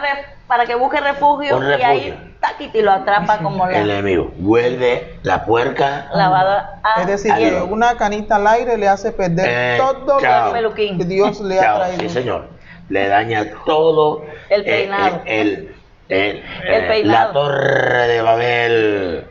[SPEAKER 2] para que busque refugio,
[SPEAKER 1] Un
[SPEAKER 2] y ahí
[SPEAKER 1] refugio.
[SPEAKER 2] taquiti lo atrapa
[SPEAKER 3] Así.
[SPEAKER 2] como
[SPEAKER 1] El
[SPEAKER 2] la
[SPEAKER 1] enemigo vuelve la puerca.
[SPEAKER 2] lavada a
[SPEAKER 3] Es decir, que
[SPEAKER 2] hielo.
[SPEAKER 3] una canita al aire le hace perder todo
[SPEAKER 1] chao.
[SPEAKER 3] lo que Dios le ha
[SPEAKER 1] Chao,
[SPEAKER 3] traído.
[SPEAKER 1] sí, señor. Le daña todo.
[SPEAKER 2] El peinado.
[SPEAKER 1] La
[SPEAKER 2] peinado.
[SPEAKER 1] torre de Babel.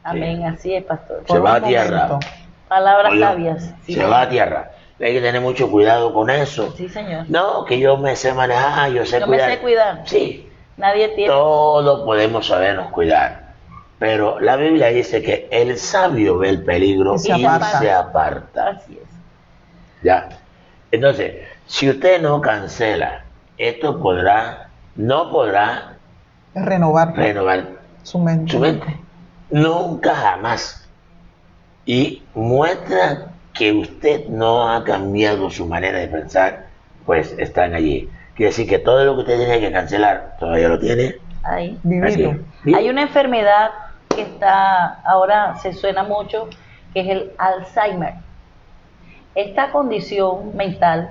[SPEAKER 2] Amén, así es, pastor.
[SPEAKER 1] Se
[SPEAKER 3] Por
[SPEAKER 1] va
[SPEAKER 3] un
[SPEAKER 1] a tierra.
[SPEAKER 3] momento.
[SPEAKER 2] Palabras
[SPEAKER 1] Oye,
[SPEAKER 2] sabias. Sí,
[SPEAKER 1] se va a tierra. Hay que tener mucho cuidado con eso.
[SPEAKER 2] Sí, señor.
[SPEAKER 1] No, que yo me sé manejar, yo sé
[SPEAKER 2] Yo me
[SPEAKER 1] cuidar.
[SPEAKER 2] sé cuidar.
[SPEAKER 1] Sí,
[SPEAKER 2] Nadie tiene.
[SPEAKER 1] todos podemos sabernos cuidar. Pero la Biblia dice que el sabio ve el peligro
[SPEAKER 3] Y
[SPEAKER 1] y
[SPEAKER 3] se aparta.
[SPEAKER 1] se aparta.
[SPEAKER 2] Así es.
[SPEAKER 1] ¿Ya? Entonces, si usted no cancela, esto no podrá
[SPEAKER 3] Es renovar
[SPEAKER 1] renovar
[SPEAKER 3] su mente.
[SPEAKER 1] su mente. Nunca jamás. Y muestra que usted no ha cambiado su manera de pensar, pues están allí. Quiere decir que todo lo que usted tiene que cancelar, todavía lo tiene.
[SPEAKER 2] Ahí.
[SPEAKER 3] Vivido.
[SPEAKER 1] Aquí.
[SPEAKER 2] Hay una enfermedad que ahora se suena mucho, que es el Alzheimer. Esta condición mental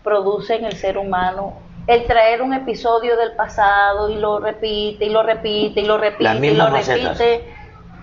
[SPEAKER 2] produce en el ser humano el traer un episodio del pasado y lo repite y lo repite y lo repite
[SPEAKER 1] Las
[SPEAKER 2] y
[SPEAKER 1] mismas
[SPEAKER 2] lo
[SPEAKER 1] macetas.
[SPEAKER 2] repite.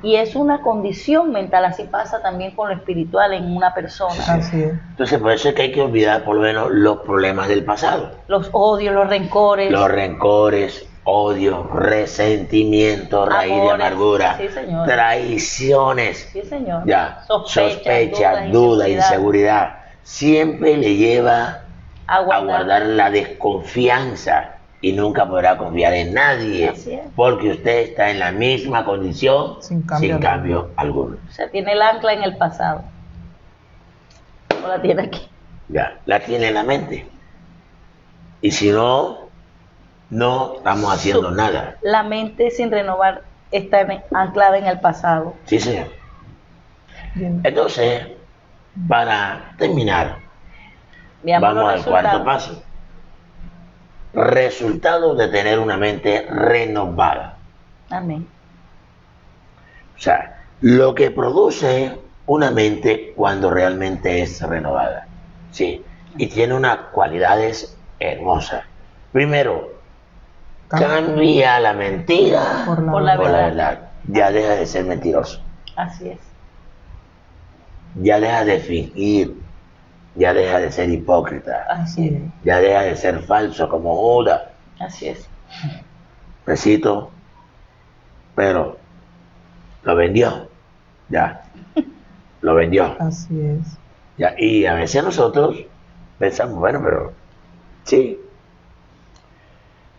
[SPEAKER 2] Y es una condición mental, así pasa también con lo espiritual en una persona.
[SPEAKER 3] Así es.
[SPEAKER 1] Entonces, por eso es que hay que olvidar por lo menos los problemas del pasado.
[SPEAKER 2] Los odios, los rencores,
[SPEAKER 1] Los rencores, odios, resentimientos, raíz de
[SPEAKER 2] Amores.
[SPEAKER 1] amargura,
[SPEAKER 2] Sí, señor.
[SPEAKER 1] traiciones,
[SPEAKER 2] sí, señor.
[SPEAKER 1] ya,
[SPEAKER 2] Sospechas,
[SPEAKER 1] sospechas, dudas, inseguridad, siempre le lleva a guardar la desconfianza y nunca podrá confiar en nadie
[SPEAKER 2] Así es.
[SPEAKER 1] porque usted está en la misma condición
[SPEAKER 3] Sin cambio
[SPEAKER 1] alguno.
[SPEAKER 2] O sea, tiene el ancla en el pasado. O la tiene aquí.
[SPEAKER 1] Ya, la tiene en la mente. Y si no, no estamos haciendo nada.
[SPEAKER 2] La mente sin renovar está anclada en el pasado.
[SPEAKER 1] Sí, señor.
[SPEAKER 3] Bien.
[SPEAKER 1] Entonces, para terminar,
[SPEAKER 2] Veamos
[SPEAKER 1] vamos
[SPEAKER 2] los
[SPEAKER 1] al cuarto
[SPEAKER 2] resultados.
[SPEAKER 1] paso. Resultado de tener una mente renovada.
[SPEAKER 2] Amén.
[SPEAKER 1] O sea, lo que produce una mente cuando realmente es renovada. Sí, y tiene unas cualidades hermosas. Primero, cambia la mentira
[SPEAKER 3] Por la
[SPEAKER 2] verdad.
[SPEAKER 1] verdad. Ya deja de ser mentiroso.
[SPEAKER 2] Así es.
[SPEAKER 1] Ya deja de fingir. Ya deja de ser hipócrita.
[SPEAKER 2] Así es.
[SPEAKER 1] Ya deja de ser falso como Judas.
[SPEAKER 2] Así es.
[SPEAKER 1] Besito. Pero lo vendió. Ya. Lo vendió.
[SPEAKER 3] Así es.
[SPEAKER 1] Ya. Y a veces nosotros pensamos, bueno, pero sí.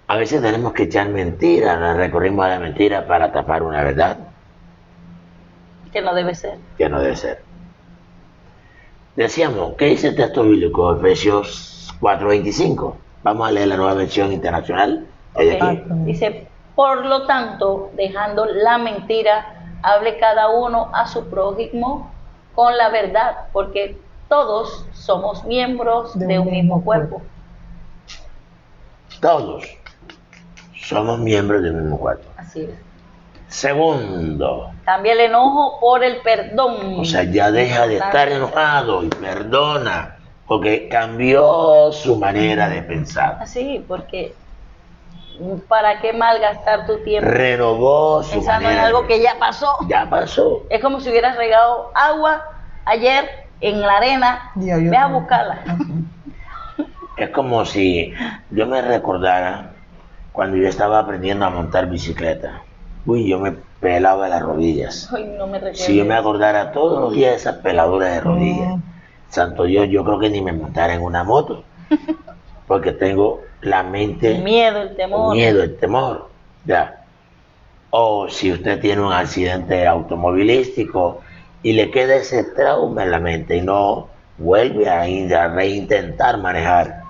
[SPEAKER 1] A veces tenemos que echar mentiras, nos recurrimos a la mentira para tapar una verdad
[SPEAKER 2] Que no debe ser.
[SPEAKER 1] que no debe ser. Decíamos, ¿qué dice el texto bíblico? Efesios 4:25. Vamos a leer la Nueva Versión Internacional. ¿Hay
[SPEAKER 2] Ok.
[SPEAKER 1] aquí?
[SPEAKER 2] Dice, por lo tanto, dejando la mentira, hable cada uno a su prójimo con la verdad, porque todos somos miembros de un mismo cuerpo.
[SPEAKER 1] Todos somos miembros del mismo cuerpo.
[SPEAKER 2] Así es.
[SPEAKER 1] Segundo,
[SPEAKER 2] Cambia el enojo por el perdón.
[SPEAKER 1] o sea, ya deja de estar enojado y perdona, porque cambió su manera de pensar.
[SPEAKER 2] Así, porque ¿Para qué malgastar tu tiempo
[SPEAKER 1] Renovó su
[SPEAKER 2] pensando en
[SPEAKER 1] manera de
[SPEAKER 2] algo que ya pasó?
[SPEAKER 1] Ya pasó.
[SPEAKER 2] Es como si hubieras regado agua ayer en la arena,
[SPEAKER 3] Y hay
[SPEAKER 2] ve a
[SPEAKER 3] otro.
[SPEAKER 2] buscarla.
[SPEAKER 1] Es como si yo me recordara cuando yo estaba aprendiendo a montar bicicleta. Uy, yo me pelaba las rodillas.
[SPEAKER 2] Ay, no me recuerdo.
[SPEAKER 1] Si yo me acordara todos los días de esas peladuras de rodillas,
[SPEAKER 3] Mm.
[SPEAKER 1] santo Dios, yo creo que ni me montara en una moto, porque tengo la mente,
[SPEAKER 2] El miedo, el temor.
[SPEAKER 1] miedo, el temor, ya. O si usted tiene un accidente automovilístico y le queda ese trauma en la mente y no vuelve a reintentar manejar,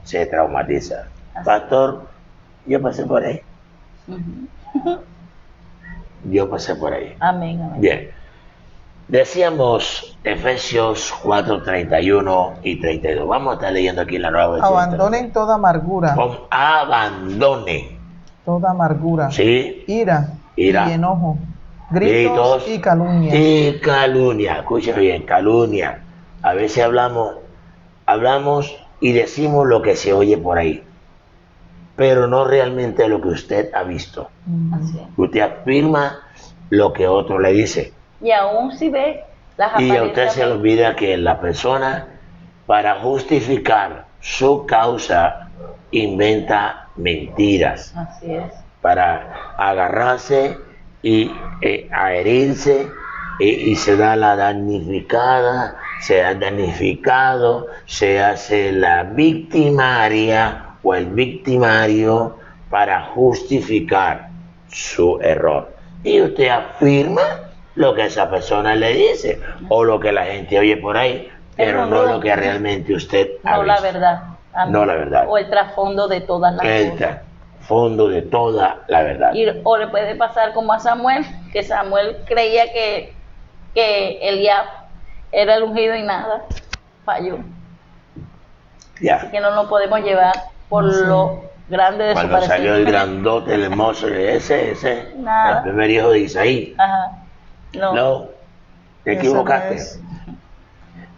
[SPEAKER 1] se traumatiza.
[SPEAKER 2] Así.
[SPEAKER 1] Pastor, yo pasé por ahí,
[SPEAKER 2] Ujú.
[SPEAKER 1] yo pasé por ahí.
[SPEAKER 2] Amén, amén.
[SPEAKER 1] Bien, decíamos Efesios 4, 31 y 32. Vamos a estar leyendo aquí la nueva versión.
[SPEAKER 3] Abandonen toda amargura,
[SPEAKER 1] Abandone,
[SPEAKER 3] toda amargura,
[SPEAKER 1] ¿sí?
[SPEAKER 3] ira,
[SPEAKER 1] Ira,
[SPEAKER 3] y enojo, gritos y calumnias.
[SPEAKER 1] y calumnia. Escuche bien, calumnia. A veces hablamos y decimos lo que se oye por ahí, pero no realmente lo que usted ha visto.
[SPEAKER 2] Así es.
[SPEAKER 1] Usted afirma lo que otro le dice.
[SPEAKER 2] Y aún si ve las
[SPEAKER 1] Y a usted
[SPEAKER 2] apariencias
[SPEAKER 1] se le olvida que la persona, para justificar su causa, inventa mentiras
[SPEAKER 2] Así es.
[SPEAKER 1] para agarrarse y a herirse y se da la damnificada, se ha damnificado, se hace la victimaria o el victimario para justificar su error. Y usted afirma lo que esa persona le dice o lo que la gente oye por ahí, pero no lo que realmente usted ha
[SPEAKER 2] No la
[SPEAKER 1] visto.
[SPEAKER 2] verdad. Amén.
[SPEAKER 1] No la verdad.
[SPEAKER 2] O el trasfondo de todas las
[SPEAKER 1] El
[SPEAKER 2] cosas.
[SPEAKER 1] fondo de toda la verdad.
[SPEAKER 2] O le puede pasar como a Samuel, que Samuel creía que Eliab era el ungido y nada, falló. Así
[SPEAKER 1] Ya.
[SPEAKER 2] que no nos podemos llevar por
[SPEAKER 3] Sí.
[SPEAKER 2] lo grande de su
[SPEAKER 1] Cuando salió el
[SPEAKER 2] parecer.
[SPEAKER 1] grandote, el hermoso, ese,
[SPEAKER 2] Nada.
[SPEAKER 1] el primer hijo de Isaí.
[SPEAKER 2] Ajá. No.
[SPEAKER 1] No, te
[SPEAKER 3] Ese
[SPEAKER 1] equivocaste.
[SPEAKER 3] no es.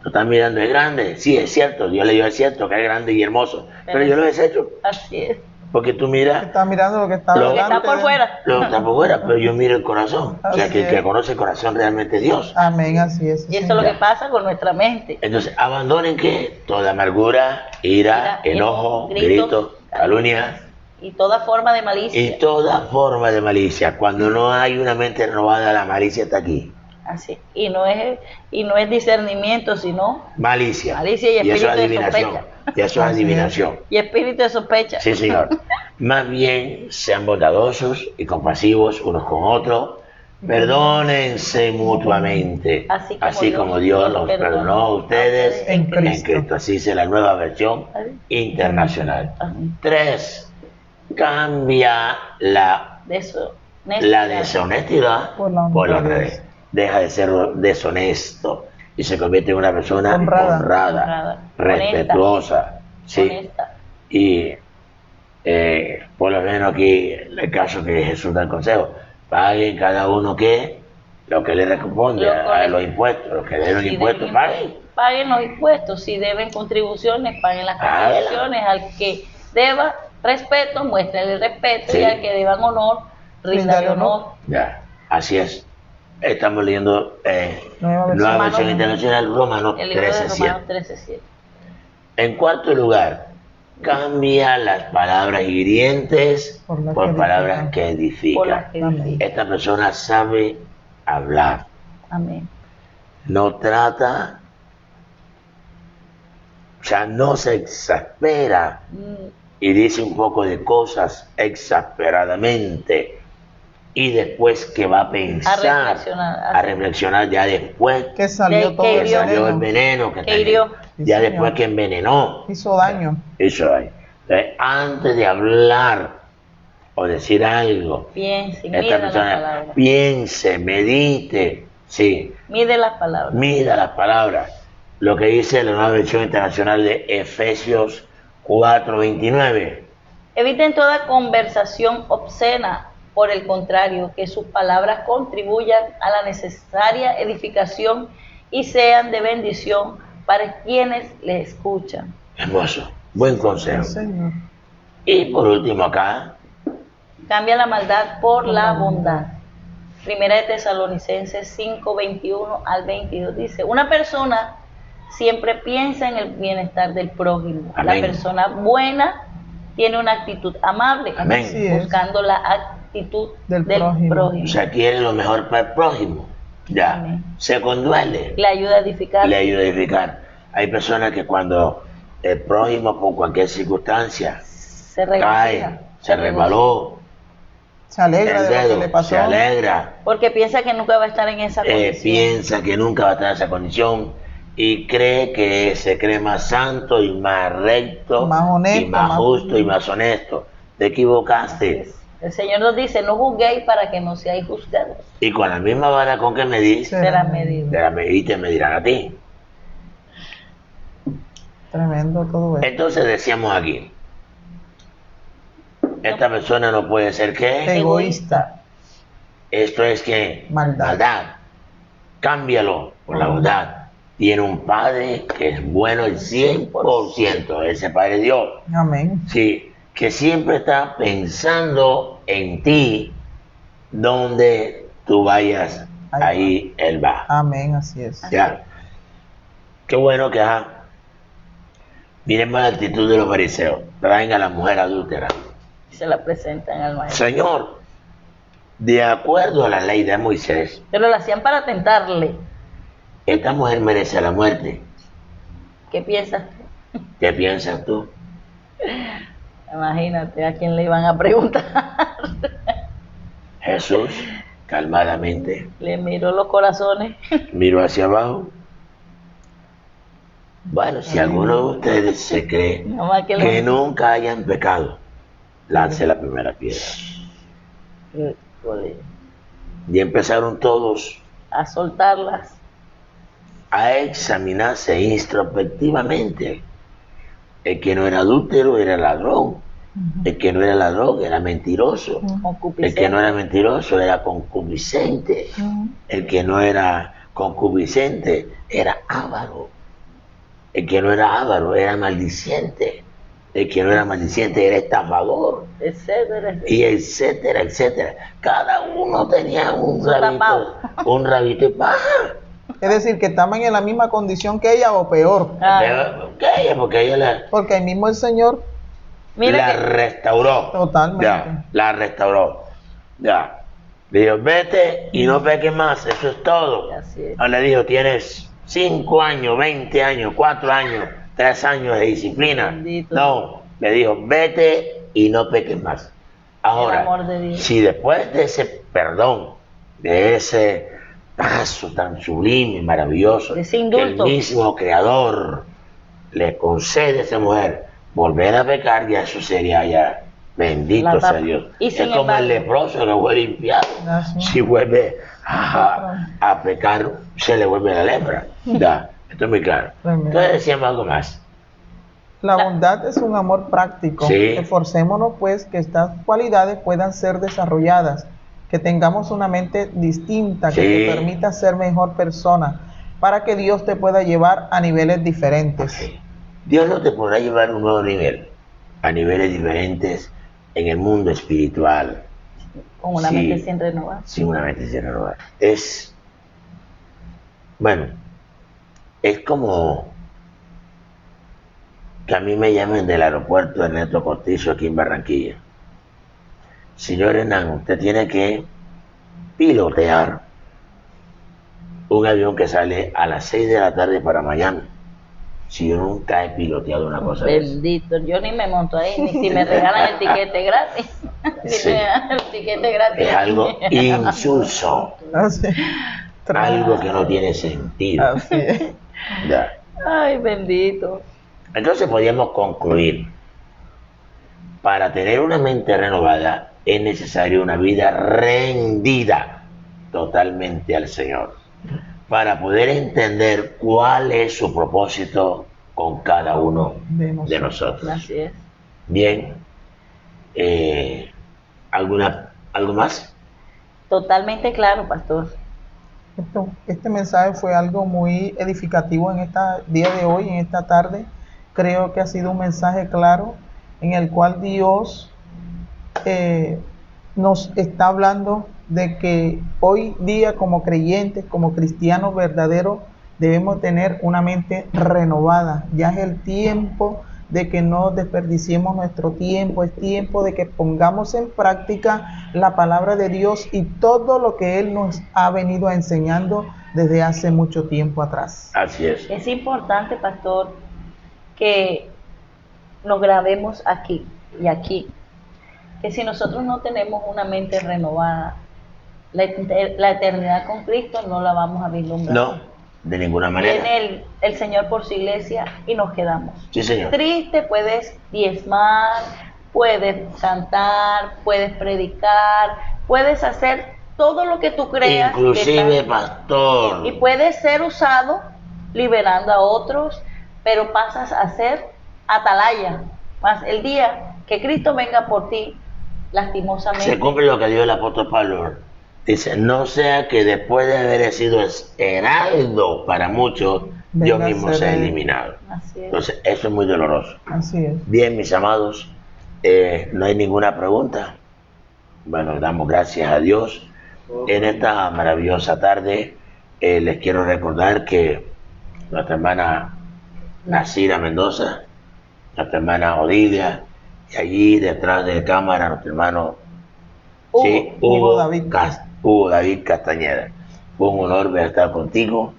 [SPEAKER 1] Tú estás mirando, es grande. Sí, es cierto, Dios le dio es cierto que es grande y hermoso. Pero yo lo he deshecho.
[SPEAKER 2] Así es.
[SPEAKER 1] Porque tú miras
[SPEAKER 3] Está mirando lo que está
[SPEAKER 1] Lo-
[SPEAKER 2] Que está
[SPEAKER 3] delante
[SPEAKER 2] por
[SPEAKER 3] de-
[SPEAKER 2] fuera.
[SPEAKER 1] lo que está por fuera, pero yo miro el corazón. O sea,
[SPEAKER 3] Así
[SPEAKER 1] que el que
[SPEAKER 3] es.
[SPEAKER 1] conoce el corazón realmente es Dios.
[SPEAKER 3] Amén, así es.
[SPEAKER 2] Y eso es lo
[SPEAKER 1] Ya.
[SPEAKER 2] que pasa con nuestra mente.
[SPEAKER 1] Entonces, abandonen que toda amargura, ira, enojo, gritos, calumnia
[SPEAKER 2] Y toda forma de malicia.
[SPEAKER 1] y toda forma de malicia. Cuando no hay una mente robada, la malicia está aquí.
[SPEAKER 2] Así. Y no es discernimiento, sino
[SPEAKER 1] Malicia.
[SPEAKER 2] Malicia y
[SPEAKER 1] eso es
[SPEAKER 2] espíritu de
[SPEAKER 1] adivinación.
[SPEAKER 2] sospecha.
[SPEAKER 1] Y eso es
[SPEAKER 3] Así es.
[SPEAKER 1] adivinación.
[SPEAKER 2] y espíritu de sospecha.
[SPEAKER 1] Sí, señor. Más bien sean bondadosos y compasivos unos con otros. Perdónense mutuamente.
[SPEAKER 2] Así como
[SPEAKER 1] Dios
[SPEAKER 2] Dios
[SPEAKER 1] los
[SPEAKER 2] perdonó
[SPEAKER 1] perdonó a ustedes
[SPEAKER 3] en
[SPEAKER 1] en
[SPEAKER 3] Cristo.
[SPEAKER 1] Cristo. Así dice la nueva versión internacional.
[SPEAKER 2] Amén.
[SPEAKER 1] 3. Cambia la
[SPEAKER 2] De eso.
[SPEAKER 1] deshonestidad
[SPEAKER 3] Por la
[SPEAKER 1] por la
[SPEAKER 3] honradez.
[SPEAKER 1] honradez. Deja de ser deshonesto y se convierte en una persona
[SPEAKER 3] Honrada.
[SPEAKER 2] Honrada.
[SPEAKER 1] respetuosa. Sí.
[SPEAKER 2] Honesta.
[SPEAKER 1] Y por lo menos aquí el caso que Jesús da el consejo: paguen cada uno lo que le corresponde
[SPEAKER 2] Lo
[SPEAKER 1] a
[SPEAKER 2] correcto.
[SPEAKER 1] los impuestos, los que deben
[SPEAKER 2] Si
[SPEAKER 1] impuestos,
[SPEAKER 2] deben
[SPEAKER 1] paguen.
[SPEAKER 2] Paguen los impuestos. Si deben contribuciones, paguen las
[SPEAKER 1] Hágala.
[SPEAKER 2] contribuciones. Al que deba respeto, muéstrenle respeto.
[SPEAKER 1] Sí.
[SPEAKER 2] Y al que deban honor, ríndale
[SPEAKER 3] Ríndale
[SPEAKER 2] honor.
[SPEAKER 1] Ya, así es. Estamos leyendo
[SPEAKER 3] Nueva versión.
[SPEAKER 1] Nueva versión
[SPEAKER 2] Romanos.
[SPEAKER 1] internacional, Romanos
[SPEAKER 2] El libro de
[SPEAKER 1] 13:7.
[SPEAKER 2] Romanos 13:7.
[SPEAKER 1] En cuarto lugar, cambia las palabras hirientes
[SPEAKER 3] Por las
[SPEAKER 1] por
[SPEAKER 3] que
[SPEAKER 1] palabras
[SPEAKER 3] edifican.
[SPEAKER 1] que
[SPEAKER 2] Por las
[SPEAKER 1] edifican.
[SPEAKER 2] que
[SPEAKER 3] Amén.
[SPEAKER 2] edifican.
[SPEAKER 1] Esta persona sabe hablar,
[SPEAKER 2] Amén.
[SPEAKER 1] no trata, o sea, no se exaspera y dice un poco de cosas exasperadamente y después que va a pensar,
[SPEAKER 2] reflexionar,
[SPEAKER 1] a reflexionar ya después
[SPEAKER 3] Que salió
[SPEAKER 2] De-
[SPEAKER 3] todo
[SPEAKER 2] que
[SPEAKER 3] el
[SPEAKER 1] que salió el
[SPEAKER 3] veneno.
[SPEAKER 1] veneno, que
[SPEAKER 2] Que hirió.
[SPEAKER 3] Sí,
[SPEAKER 1] ya
[SPEAKER 3] señor.
[SPEAKER 1] después que envenenó.
[SPEAKER 3] Hizo daño.
[SPEAKER 1] Eso hay. Entonces, antes de hablar o decir algo,
[SPEAKER 2] Piense,
[SPEAKER 1] esta
[SPEAKER 2] mida las
[SPEAKER 1] persona
[SPEAKER 2] palabras.
[SPEAKER 1] piense, medite, sí,
[SPEAKER 2] Mide las palabras.
[SPEAKER 1] mida las palabras. Lo que dice la nueva versión internacional de Efesios 4:29.
[SPEAKER 2] Eviten toda conversación obscena. Por el contrario, que sus palabras contribuyan a la necesaria edificación y sean de bendición para quienes le escuchan.
[SPEAKER 1] Hermoso, buen consejo.
[SPEAKER 3] Sí, señor.
[SPEAKER 1] Y por último acá,
[SPEAKER 2] Cambia la maldad por la bondad. Primera de Tesalonicenses 5, 21 al 22 dice, una persona siempre piensa en el bienestar del prójimo.
[SPEAKER 1] Amén.
[SPEAKER 2] La persona buena tiene una actitud amable,
[SPEAKER 1] Amén.
[SPEAKER 3] Así es.
[SPEAKER 2] buscando la actitud
[SPEAKER 3] Del
[SPEAKER 2] del
[SPEAKER 3] prójimo.
[SPEAKER 2] prójimo.
[SPEAKER 1] O sea, quiere lo mejor para el prójimo. Ya.
[SPEAKER 2] Amén.
[SPEAKER 1] Se conduele.
[SPEAKER 2] Le ayuda a edificar.
[SPEAKER 1] Le ayuda a edificar. Hay personas que cuando el prójimo, por cualquier circunstancia,
[SPEAKER 2] Se regocija.
[SPEAKER 1] cae, se resbaló,
[SPEAKER 3] Se alegra
[SPEAKER 1] el
[SPEAKER 3] de lo que
[SPEAKER 1] dedo,
[SPEAKER 3] le pasó.
[SPEAKER 1] se alegra,
[SPEAKER 2] Porque piensa que nunca va a estar en esa condición.
[SPEAKER 1] piensa que nunca va a estar en esa condición y cree que se cree más santo y más recto,
[SPEAKER 3] Más honesto,
[SPEAKER 1] y más
[SPEAKER 3] más-
[SPEAKER 1] justo y más honesto. Te equivocaste.
[SPEAKER 2] El Señor nos dice, no juzguéis para que no seáis juzgados.
[SPEAKER 1] Y con la misma vara con que medís,
[SPEAKER 3] Sí.
[SPEAKER 2] Será medido.
[SPEAKER 1] te la medís y te medirán a ti.
[SPEAKER 3] Tremendo todo esto.
[SPEAKER 1] Entonces decíamos aquí, esta persona no puede ser ¿qué?
[SPEAKER 3] Egoísta.
[SPEAKER 1] Esto es que
[SPEAKER 3] Maldad.
[SPEAKER 1] Cámbialo por la bondad. Tiene un Padre que es bueno el 100%, ese Padre Dios.
[SPEAKER 3] Amén.
[SPEAKER 1] Sí, que siempre está pensando en ti, donde tú vayas, ahí Él va.
[SPEAKER 3] Amén, así es.
[SPEAKER 1] Ya. Qué bueno que miren más la actitud de los fariseos. Traen a la mujer adúltera.
[SPEAKER 2] Y se la presentan al maestro.
[SPEAKER 1] Señor, de acuerdo a la ley de Moisés,
[SPEAKER 2] Pero lo hacían para tentarle.
[SPEAKER 1] esta mujer merece la muerte.
[SPEAKER 2] ¿Qué piensas?
[SPEAKER 1] ¿Qué piensas tú?
[SPEAKER 2] Imagínate a quién le iban a preguntar.
[SPEAKER 1] Jesús, calmadamente,
[SPEAKER 2] Le miró los corazones.
[SPEAKER 1] miró hacia abajo. Bueno, si alguno de ustedes se cree
[SPEAKER 2] Nada más que
[SPEAKER 1] que
[SPEAKER 2] lo-
[SPEAKER 1] nunca hayan pecado, lance la primera piedra. Y empezaron todos
[SPEAKER 2] A soltarlas.
[SPEAKER 1] a examinarse introspectivamente. El que no era adúltero era ladrón. El que no era ladrón era mentiroso. El que no era mentiroso era concupiscente. El que no era concupiscente era avaro. El que no era avaro era maldiciente. El que no era maldiciente era estafador.
[SPEAKER 2] Etcétera.
[SPEAKER 1] Y etcétera, etcétera. Cada uno tenía un
[SPEAKER 2] Su tapado.
[SPEAKER 1] rabito y paja.
[SPEAKER 3] Es decir, que estaban en la misma condición que ella o peor.
[SPEAKER 1] Porque ella
[SPEAKER 3] Porque ahí mismo el Señor,
[SPEAKER 2] Mira
[SPEAKER 1] la
[SPEAKER 2] que
[SPEAKER 1] restauró.
[SPEAKER 3] Totalmente.
[SPEAKER 1] Ya, la restauró. Ya. Le dijo, vete y no peques más, eso es todo.
[SPEAKER 2] Así es.
[SPEAKER 1] Ahora le dijo, tienes 5 años, 20 años, 4 años, 3 años de disciplina.
[SPEAKER 2] Bendito.
[SPEAKER 1] No, le dijo, vete y no peques más. Ahora,
[SPEAKER 2] El amor de Dios.
[SPEAKER 1] si después de ese perdón, de ese paso tan sublime y maravilloso,
[SPEAKER 2] De ese
[SPEAKER 1] que el
[SPEAKER 2] indulto.
[SPEAKER 1] mismo Creador le concede a esa mujer volver a pecar, ya eso sería ya bendito
[SPEAKER 2] La
[SPEAKER 1] sea
[SPEAKER 2] tapa.
[SPEAKER 1] Dios.
[SPEAKER 2] Y
[SPEAKER 1] Es
[SPEAKER 2] sin
[SPEAKER 1] como
[SPEAKER 2] embargo-
[SPEAKER 1] el leproso que fue limpiado.
[SPEAKER 3] Así.
[SPEAKER 1] Si vuelve a pecar, se le vuelve la lepra. Ya, esto es muy claro.
[SPEAKER 3] Tremendo.
[SPEAKER 1] Entonces decíamos algo más.
[SPEAKER 3] la bondad es un amor práctico.
[SPEAKER 1] Sí.
[SPEAKER 3] Esforcémonos pues que estas cualidades puedan ser desarrolladas, que tengamos una mente distinta, que
[SPEAKER 1] Sí.
[SPEAKER 3] te permita ser mejor persona, para que Dios te pueda llevar a niveles diferentes.
[SPEAKER 1] Dios no te podrá llevar a un nuevo nivel, a niveles diferentes en el mundo espiritual,
[SPEAKER 2] con una
[SPEAKER 1] Sí.
[SPEAKER 2] mente sin renovar.
[SPEAKER 1] sin una mente sin renovar. Es, bueno, es como que a mí me llamen del aeropuerto Ernesto Cortizo aquí en Barranquilla. Señor Hernán, usted tiene que pilotear un avión que sale a las 6 de la tarde para Miami. Si yo nunca he piloteado una cosa de eso.
[SPEAKER 2] Bendito, yo ni me monto ahí, ni si me regalan el tiquete gratis. Ni
[SPEAKER 1] Sí.
[SPEAKER 2] me regalan el tiquete gratis.
[SPEAKER 1] Es algo insulso,
[SPEAKER 3] Así,
[SPEAKER 1] algo que no tiene sentido.
[SPEAKER 3] así es.
[SPEAKER 1] Ya.
[SPEAKER 2] Ay, bendito.
[SPEAKER 1] Entonces podríamos concluir, para tener una mente renovada es necesario una vida rendida totalmente al Señor, para poder entender cuál es su propósito con cada uno de nosotros.
[SPEAKER 2] Así es.
[SPEAKER 1] Bien, ¿algo más?
[SPEAKER 2] Totalmente claro, pastor.
[SPEAKER 3] Este mensaje fue algo muy edificativo en este día de hoy, en esta tarde. Creo que ha sido un mensaje claro en el cual Dios nos está hablando de que hoy día como creyentes, como cristianos verdaderos, debemos tener una mente renovada. Ya es el tiempo de que no desperdiciemos nuestro tiempo, es tiempo de que pongamos en práctica la palabra de Dios y todo lo que Él nos ha venido enseñando desde hace mucho tiempo atrás.
[SPEAKER 1] Así es.
[SPEAKER 2] Es importante, pastor, que nos grabemos aquí y aquí, que si nosotros no tenemos una mente renovada, la eternidad con Cristo no la vamos a vislumbrar.
[SPEAKER 1] No, de ninguna manera.
[SPEAKER 2] Viene el Señor por su iglesia y nos quedamos.
[SPEAKER 1] Sí, señor.
[SPEAKER 2] Triste, puedes diezmar, puedes cantar, puedes predicar, puedes hacer todo lo que tú creas.
[SPEAKER 1] Inclusive, pastor.
[SPEAKER 2] Y puedes ser usado liberando a otros, pero pasas a ser atalaya. Más el día que Cristo venga por ti, lastimosamente.
[SPEAKER 1] Se cumple lo que dijo el apóstol Pablo. Dice, no sea que después de haber sido heraldo para muchos, yo
[SPEAKER 3] Venga a
[SPEAKER 1] mismo
[SPEAKER 3] ser
[SPEAKER 1] sea
[SPEAKER 3] él.
[SPEAKER 1] eliminado.
[SPEAKER 2] Así es.
[SPEAKER 1] Entonces, eso es muy doloroso.
[SPEAKER 3] Así es.
[SPEAKER 1] Bien, mis amados, no hay ninguna pregunta. Bueno, damos gracias a Dios. En esta maravillosa tarde, les quiero recordar que nuestra hermana Nacira Mendoza, nuestra hermana Odilia, y allí detrás de cámara nuestro hermano
[SPEAKER 3] Hugo David.
[SPEAKER 1] Hugo David Castañeda. Fue un honor estar contigo,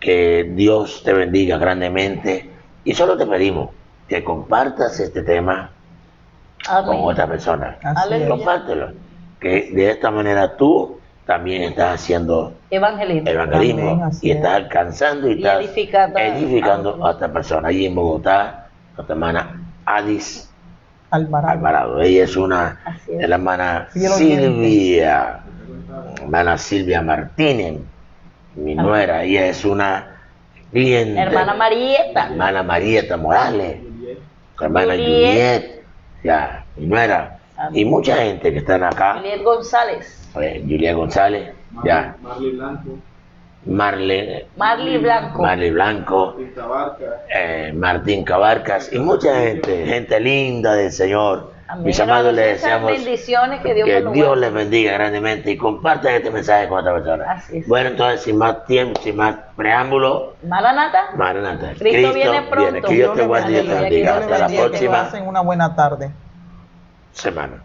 [SPEAKER 1] que Dios te bendiga grandemente y solo te pedimos que compartas este tema
[SPEAKER 2] Amén.
[SPEAKER 1] con otra persona.
[SPEAKER 3] Así es.
[SPEAKER 2] Aleluya.
[SPEAKER 1] Compártelo, que de esta manera tú también estás haciendo
[SPEAKER 2] Evangelismo.
[SPEAKER 1] evangelismo
[SPEAKER 3] Amén, así
[SPEAKER 1] y
[SPEAKER 3] es.
[SPEAKER 1] estás alcanzando y
[SPEAKER 2] Y
[SPEAKER 1] estás
[SPEAKER 2] edificando
[SPEAKER 1] a otra persona. Allí en Bogotá, nuestra hermana Adis
[SPEAKER 3] Alvarado.
[SPEAKER 1] Alvarado. Ella es una,
[SPEAKER 2] Así es.
[SPEAKER 1] es la hermana
[SPEAKER 3] Fiel oyente.
[SPEAKER 1] Silvia, hermana Silvia Martínez, mi nuera. Ella es una cliente.
[SPEAKER 2] Hermana Marieta.
[SPEAKER 1] Hermana Marieta Morales, hermana Juliet, ya, mi nuera.
[SPEAKER 2] Amén.
[SPEAKER 1] Y mucha gente que están acá.
[SPEAKER 2] Juliet González.
[SPEAKER 1] Julia González, ya.
[SPEAKER 4] Marley Blanco,
[SPEAKER 2] Marley Blanco.
[SPEAKER 1] Marley Blanco,
[SPEAKER 4] Pinta Barca,
[SPEAKER 1] Martín Cabarcas y mucha gente linda del Señor.
[SPEAKER 2] Amén.
[SPEAKER 1] Mis amados, les
[SPEAKER 2] Esas
[SPEAKER 1] deseamos
[SPEAKER 2] bendiciones que Dios,
[SPEAKER 1] que
[SPEAKER 2] nos
[SPEAKER 1] Dios
[SPEAKER 2] guarde.
[SPEAKER 1] les bendiga grandemente y compartan este mensaje con otra persona.
[SPEAKER 2] Así es.
[SPEAKER 1] Bueno, entonces, sin más tiempo, sin más preámbulo,
[SPEAKER 2] Maranata.
[SPEAKER 1] Maranata.
[SPEAKER 2] Cristo viene pronto.
[SPEAKER 1] Que Dios te guarde y te
[SPEAKER 2] Aleluya.
[SPEAKER 1] bendiga.
[SPEAKER 2] Que Dios
[SPEAKER 1] Hasta la
[SPEAKER 2] bendiga.
[SPEAKER 3] Que
[SPEAKER 1] próxima
[SPEAKER 3] pasen una buena tarde.
[SPEAKER 1] semana.